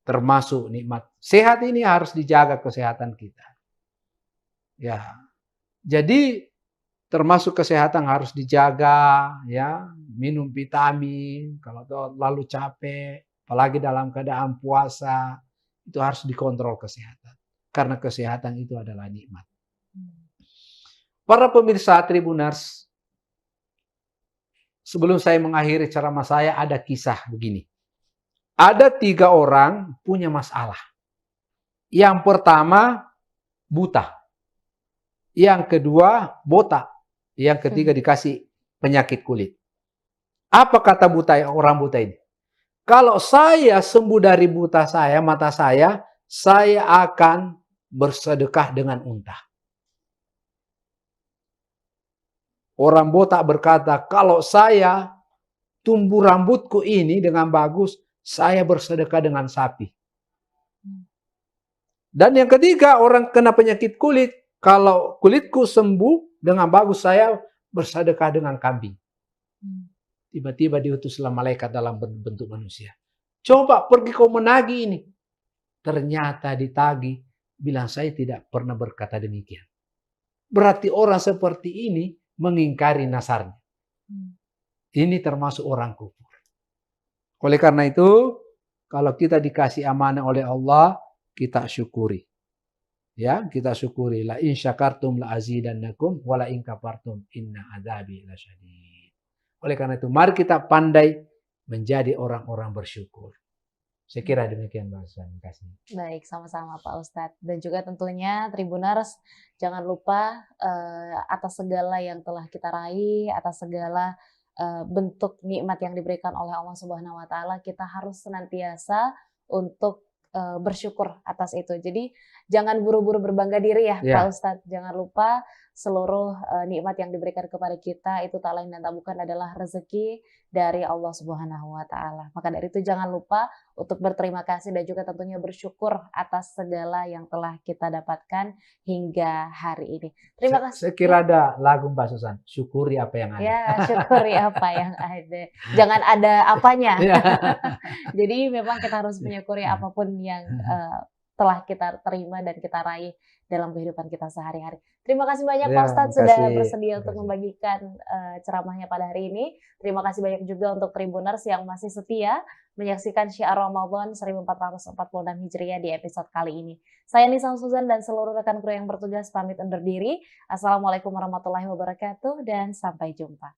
Termasuk nikmat sehat ini harus dijaga kesehatan kita. Ya. Jadi termasuk kesehatan harus dijaga, ya, minum vitamin, kalau lalu capek, apalagi dalam keadaan puasa, itu harus dikontrol kesehatan. Karena kesehatan itu adalah nikmat. Para pemirsa Tribuners, sebelum saya mengakhiri ceramah saya, ada kisah begini. Ada 3 orang punya masalah. Yang pertama, buta. Yang kedua, botak. Yang ketiga, dikasih penyakit kulit. Apa kata orang buta ini? Kalau saya sembuh dari buta saya, mata saya akan bersedekah dengan unta. Orang botak berkata, kalau saya tumbuh rambutku ini dengan bagus, saya bersedekah dengan sapi. Dan yang ketiga, orang kena penyakit kulit, kalau kulitku sembuh dengan bagus, saya bersedekah dengan kambing. Tiba-tiba diutuslah malaikat dalam bentuk manusia. Coba pergi kau menagih ini. Ternyata ditagih, bilang saya tidak pernah berkata demikian. Berarti orang seperti ini mengingkari nasarnya. Ini termasuk orang kufur. Oleh karena itu, kalau kita dikasih amanah oleh Allah, kita syukuri. Ya, kita syukuri. La in syakartum la azidannakum wa la in kafartum inna adzabi lasyadid. Oleh karena itu, mari kita pandai menjadi orang-orang bersyukur. Saya kira demikian, Mbak Susan. Terima kasih. Baik, sama-sama Pak Ustadz. Dan juga tentunya Tribuners, jangan lupa atas segala yang telah kita raih, atas segala bentuk nikmat yang diberikan oleh Allah Subhanahu wa taala, kita harus senantiasa untuk bersyukur atas itu. Jadi jangan buru-buru berbangga diri ya, Pak Ustadz. Jangan lupa seluruh nikmat yang diberikan kepada kita itu tak lain dan tak bukan adalah rezeki dari Allah Subhanahu wa taala. Maka dari itu jangan lupa untuk berterima kasih dan juga tentunya bersyukur atas segala yang telah kita dapatkan hingga hari ini. Terima kasih. Saya kira ada lagu Mbak Susan, syukuri apa yang ada. Ya, syukuri apa yang ada. Jangan ada apanya. Jadi memang kita harus menyukuri apapun yang telah kita terima dan kita raih dalam kehidupan kita sehari-hari. Terima kasih banyak Pak Ustadz sudah bersedia untuk membagikan ceramahnya pada hari ini. Terima kasih banyak juga untuk Tribuners yang masih setia menyaksikan Syiar Ramadan 1446 Hijriah di episode kali ini. Saya Nisa Suzan dan seluruh rekan kru yang bertugas pamit undur diri. Assalamualaikum warahmatullahi wabarakatuh dan sampai jumpa.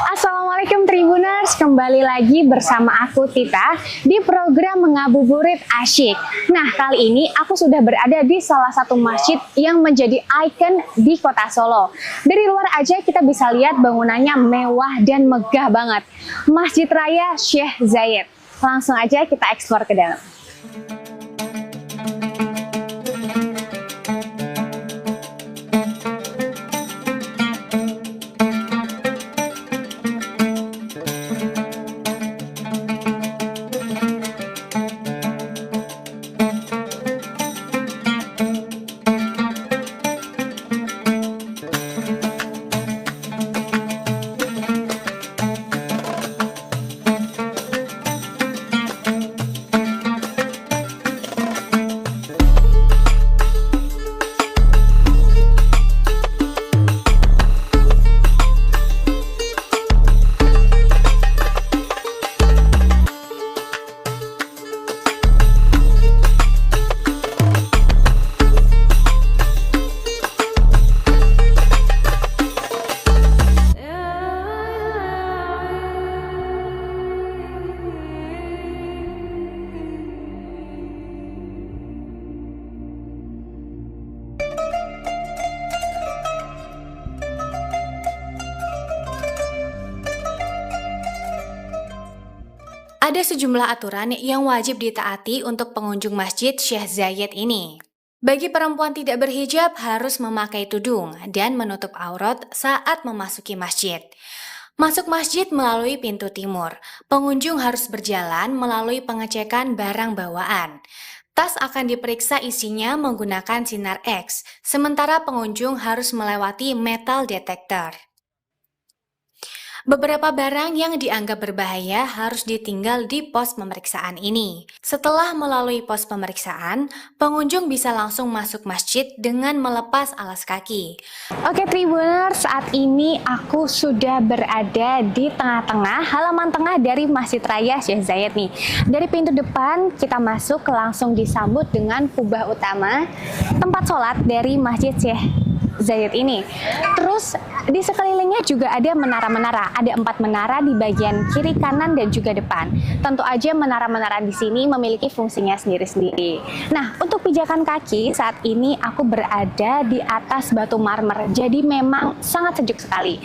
Assalamualaikum Tribuners, kembali lagi bersama aku Tita di program Mengabuburit Asyik. Nah, kali ini aku sudah berada di salah satu masjid yang menjadi ikon di kota Solo. Dari luar aja kita bisa lihat bangunannya mewah dan megah banget. Masjid Raya Syekh Zayed. Langsung aja kita eksplor ke dalam. Ada sejumlah aturan yang wajib ditaati untuk pengunjung Masjid Syekh Zayed ini. Bagi perempuan tidak berhijab harus memakai tudung dan menutup aurat saat memasuki masjid. Masuk masjid melalui pintu timur. Pengunjung harus berjalan melalui pengecekan barang bawaan. Tas akan diperiksa isinya menggunakan sinar X, sementara pengunjung harus melewati metal detector. Beberapa barang yang dianggap berbahaya harus ditinggal di pos pemeriksaan ini. Setelah melalui pos pemeriksaan, pengunjung bisa langsung masuk masjid dengan melepas alas kaki. Oke Tribuners, saat ini aku sudah berada di tengah-tengah, halaman tengah dari Masjid Raya Syekh Zayed nih. Dari pintu depan kita masuk langsung disambut dengan kubah utama, tempat sholat dari Masjid Syekh Zayed ini. Terus di sekelilingnya juga ada menara-menara. Ada 4 menara di bagian kiri, kanan, dan juga depan. Tentu aja menara-menara di sini memiliki fungsinya sendiri-sendiri. Nah, untuk pijakan kaki saat ini aku berada di atas batu marmer. Jadi memang sangat sejuk sekali.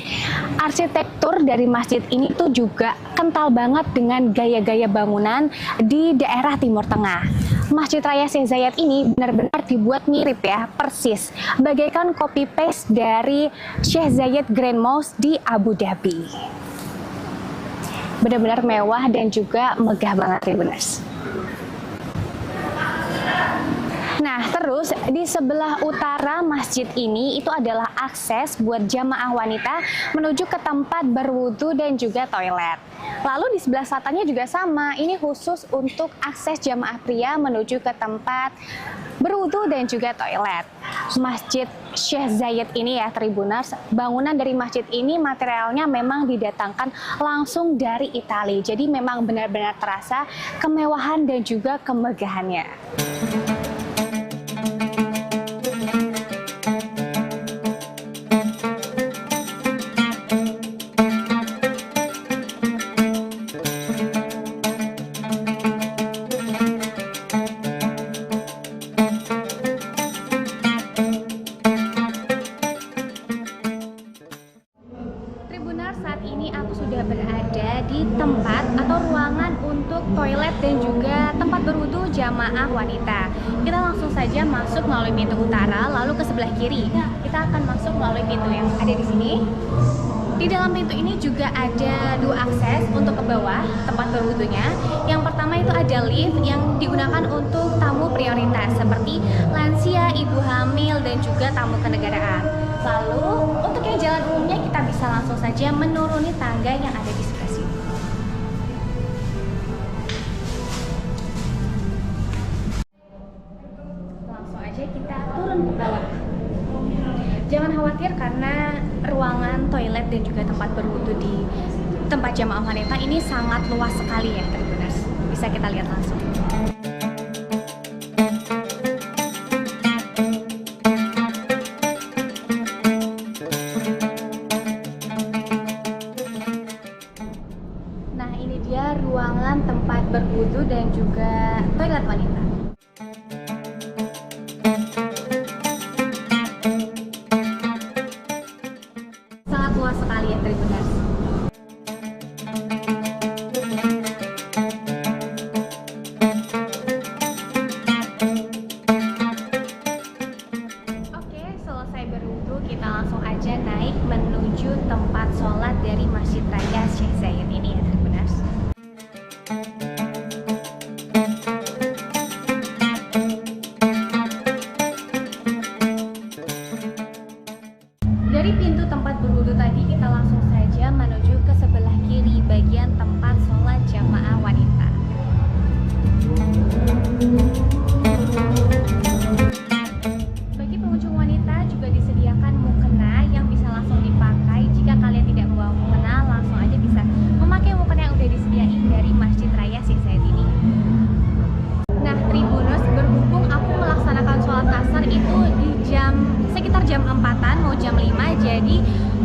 Arsitektur dari masjid ini tuh juga kental banget dengan gaya-gaya bangunan di daerah Timur Tengah. Masjid Raya Syekh Zayed ini benar-benar dibuat mirip ya, persis, bagaikan copy paste dari Syekh Zayed Grand Mosque di Abu Dhabi. Benar-benar mewah dan juga megah banget Tribuners. Nah, terus Tribuners, di sebelah utara masjid ini itu adalah akses buat jamaah wanita menuju ke tempat berwudu dan juga toilet. Lalu di sebelah selatannya juga sama, ini khusus untuk akses jamaah pria menuju ke tempat berwudu dan juga toilet. Masjid Syekh Zayed ini ya Tribuners, bangunan dari masjid ini materialnya memang didatangkan langsung dari Italia. Jadi memang benar-benar terasa kemewahan dan juga kemegahannya. Saat ini aku sudah berada di tempat atau ruangan untuk toilet dan juga tempat berwudu jamaah wanita. Kita langsung saja masuk melalui pintu utara, lalu ke sebelah kiri. Kita akan masuk melalui pintu yang ada di sini. Di dalam pintu ini juga ada dua akses untuk ke bawah tempat berwudunya. Yang pertama itu ada lift yang digunakan untuk tamu prioritas seperti lansia, ibu hamil, dan juga tamu kenegaraan. Lalu untuk yang jalan umumnya kita bisa langsung saja menuruni tangga yang ada di sebelah sini. Langsung aja kita turun ke bawah. Jangan khawatir karena ruangan toilet dan juga tempat berwudu di tempat jamaah wanita ini sangat luas sekali ya Tribuners. Bisa kita lihat langsung. Nah ini dia ruangan tempat berwudu dan juga toilet wanita. Sangat luas sekali ya Tribuners. Oke, selesai berwudu kita langsung aja naik menuju tempat sholat dari Masjid Raya Syekh Zayed ini ya Tribuners. Dari pintu tempat berwudu tadi kita langsung saja menuju ke sebelah kiri bagian tempat sholat jamaah wanita. Bagi pengunjung wanita juga disediakan mukena yang bisa langsung dipakai. Jika kalian tidak membawa mukena, langsung aja bisa memakai mukena yang udah disediain dari Masjid Raya Syekh Zayed ini. Nah Tribuners, berhubung aku melaksanakan sholat asar itu di sekitar jam 4-an mau jam 5, jadi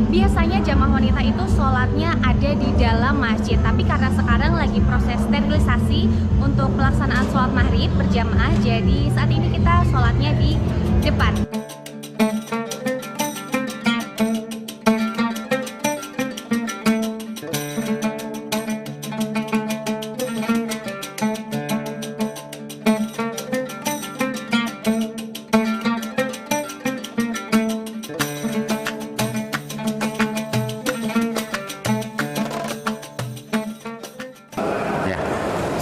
biasanya jamaah wanita itu sholatnya ada di dalam masjid. Tapi karena sekarang lagi proses sterilisasi untuk pelaksanaan sholat maghrib berjamaah, jadi saat ini kita sholatnya di depan.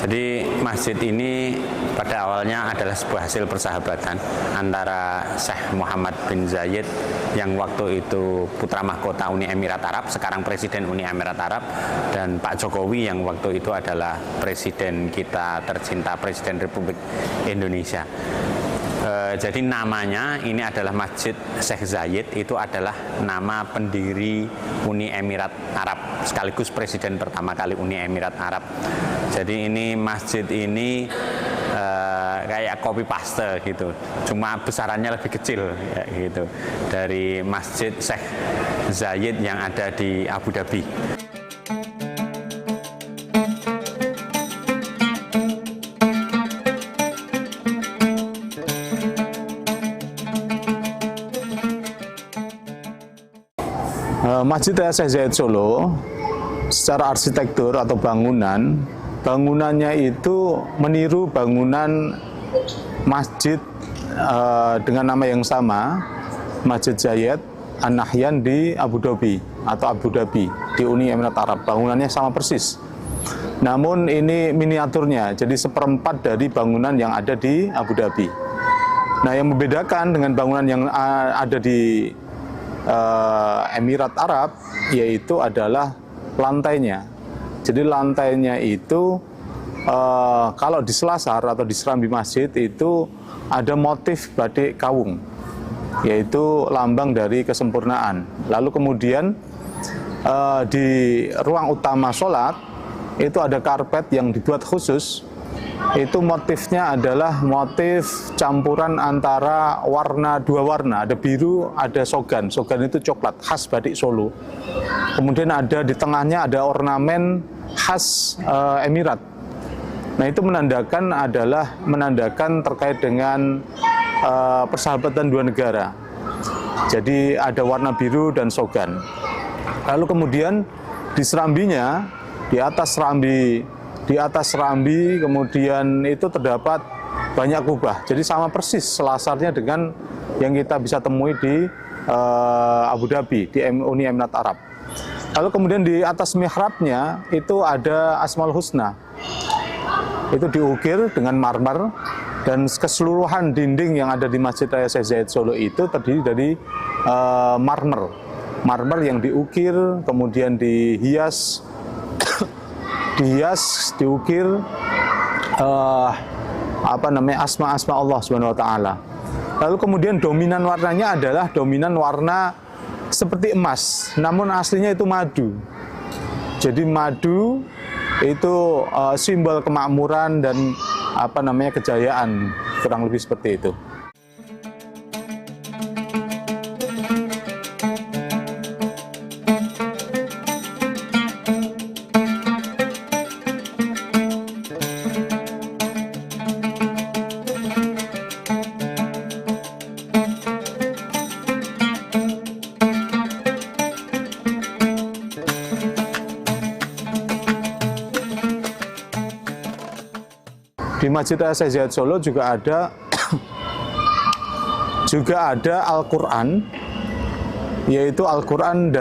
Jadi masjid ini pada awalnya adalah sebuah hasil persahabatan antara Syekh Muhammad bin Zayed yang waktu itu putra mahkota Uni Emirat Arab, sekarang Presiden Uni Emirat Arab, dan Pak Jokowi yang waktu itu adalah Presiden kita tercinta, Presiden Republik Indonesia. Jadi namanya ini adalah Masjid Syekh Zayed, itu adalah nama pendiri Uni Emirat Arab, sekaligus presiden pertama kali Uni Emirat Arab. Jadi ini masjid ini kayak copy paste gitu, cuma besarannya lebih kecil ya, gitu, dari Masjid Syekh Zayed yang ada di Abu Dhabi. Masjid Raya Syekh Zayed Solo secara arsitektur atau bangunannya itu meniru bangunan masjid dengan nama yang sama, Masjid Zayed An-Nahyan di Abu Dhabi atau Abu Dhabi di Uni Emirat Arab. Bangunannya sama persis. Namun ini miniaturnya, jadi seperempat dari bangunan yang ada di Abu Dhabi. Nah, yang membedakan dengan bangunan yang ada di Emirat Arab yaitu adalah lantainya. Jadi lantainya itu kalau di selasar atau di serambi masjid itu ada motif batik kawung, yaitu lambang dari kesempurnaan. Lalu kemudian di ruang utama sholat itu ada karpet yang dibuat khusus. Itu motifnya adalah motif campuran antara dua warna, ada biru, ada sogan. Sogan itu coklat, khas batik Solo. Kemudian ada di tengahnya ada ornamen khas Emirat. Nah, itu menandakan terkait dengan persahabatan dua negara. Jadi ada warna biru dan sogan. Lalu kemudian di serambinya, di atas serambi kemudian itu terdapat banyak kubah. Jadi sama persis selasarnya dengan yang kita bisa temui di Abu Dhabi, di Uni Emirat Arab. Lalu kemudian di atas mihrabnya itu ada Asmaul Husna. Itu diukir dengan marmer, dan keseluruhan dinding yang ada di Masjid Raya Syekh Zayed Solo itu terdiri dari marmer. Marmer yang diukir, kemudian dihias, diukir asma-asma Allah Subhanahu wa taala. Lalu kemudian dominan warnanya adalah dominan warna seperti emas, namun aslinya itu madu. Jadi madu itu simbol kemakmuran dan kejayaan, kurang lebih seperti itu. Di Masjid Raya Syekh Zayed Solo juga ada Al-Quran, yaitu Al-Quran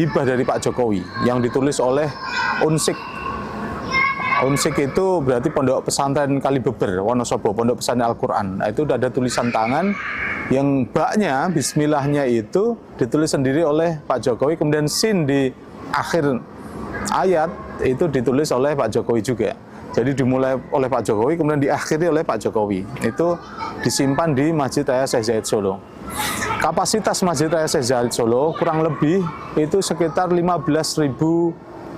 hibah dari Pak Jokowi yang ditulis oleh Unsik. Unsik itu berarti Pondok Pesantren Kalibeber, Wonosobo, Pondok Pesantren Al-Quran. Nah, itu udah ada tulisan tangan yang baknya, bismillahnya itu ditulis sendiri oleh Pak Jokowi, kemudian sin di akhir ayat itu ditulis oleh Pak Jokowi juga. Jadi dimulai oleh Pak Jokowi, kemudian diakhiri oleh Pak Jokowi. Itu disimpan di Masjid Raya Syekh Zayed Solo. Kapasitas Masjid Raya Syekh Zayed Solo kurang lebih itu sekitar 15.000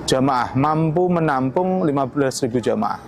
jamaah, mampu menampung 15.000 jamaah.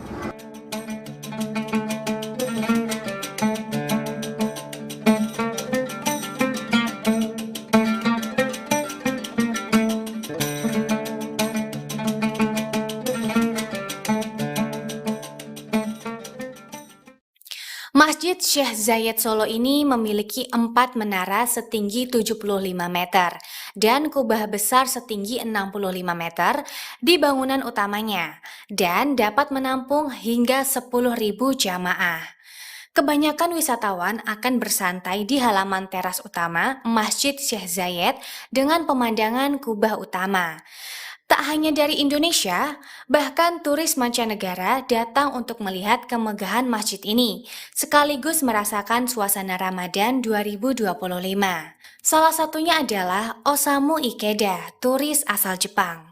Masjid Syekh Zayed Solo ini memiliki 4 menara setinggi 75 meter dan kubah besar setinggi 65 meter di bangunan utamanya dan dapat menampung hingga 10.000 jamaah. Kebanyakan wisatawan akan bersantai di halaman teras utama Masjid Syekh Zayed dengan pemandangan kubah utama. Tak hanya dari Indonesia, bahkan turis mancanegara datang untuk melihat kemegahan masjid ini, sekaligus merasakan suasana Ramadan 2025. Salah satunya adalah Osamu Ikeda, turis asal Jepang.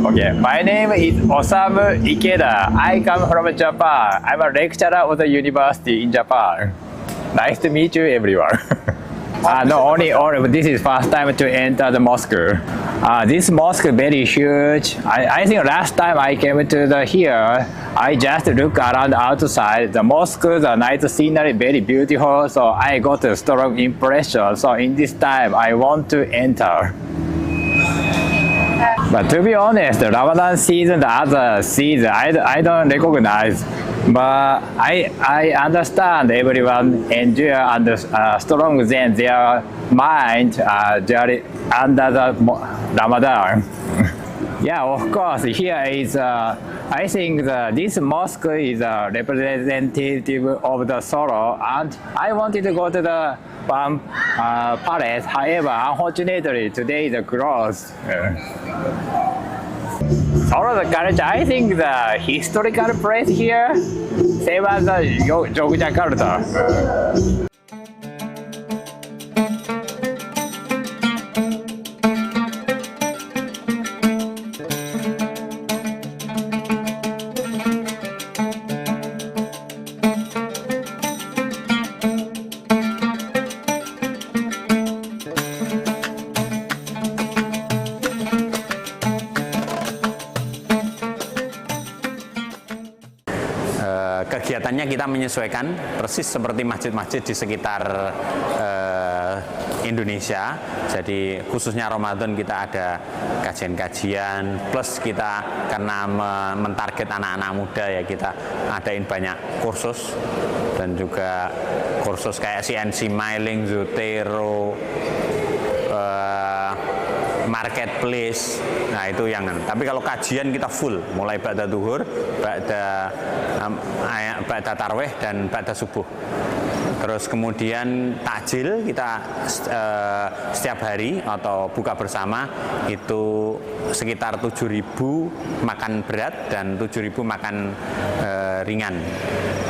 Okay, my name is Osamu Ikeda. I come from Japan. I'm a lecturer of the university in Japan. Nice to meet you, everyone. This is first time to enter the mosque. This mosque is very huge. I think last time I came to here, I just look around outside. The mosque, the night scenery very beautiful, so I got a strong impression. So in this time, I want to enter. But to be honest, the Ramadan season, the other season, I don't recognize. But I understand everyone enjoy and strong than their mind under the Ramadan. Yeah, of course. Here is I think this mosque is a representative of the Solo, and I wanted to go to the palace. However, unfortunately, today is closed. Solo the culture, I think the historical place here, セバーよジョグジャカルタ。Kegiatannya kita menyesuaikan persis seperti masjid-masjid di sekitar Indonesia. Jadi khususnya Ramadan kita ada kajian-kajian, plus kita karena mentarget anak-anak muda ya kita adain banyak kursus dan juga kursus kayak CNC Mailing, Zotero, marketplace. Nah itu yang tapi kalau kajian kita full mulai ba'da duhur, ba'da tarwih dan ba'da subuh. Terus kemudian takjil kita setiap hari atau buka bersama itu sekitar 7.000 makan berat dan 7.000 makan ringan.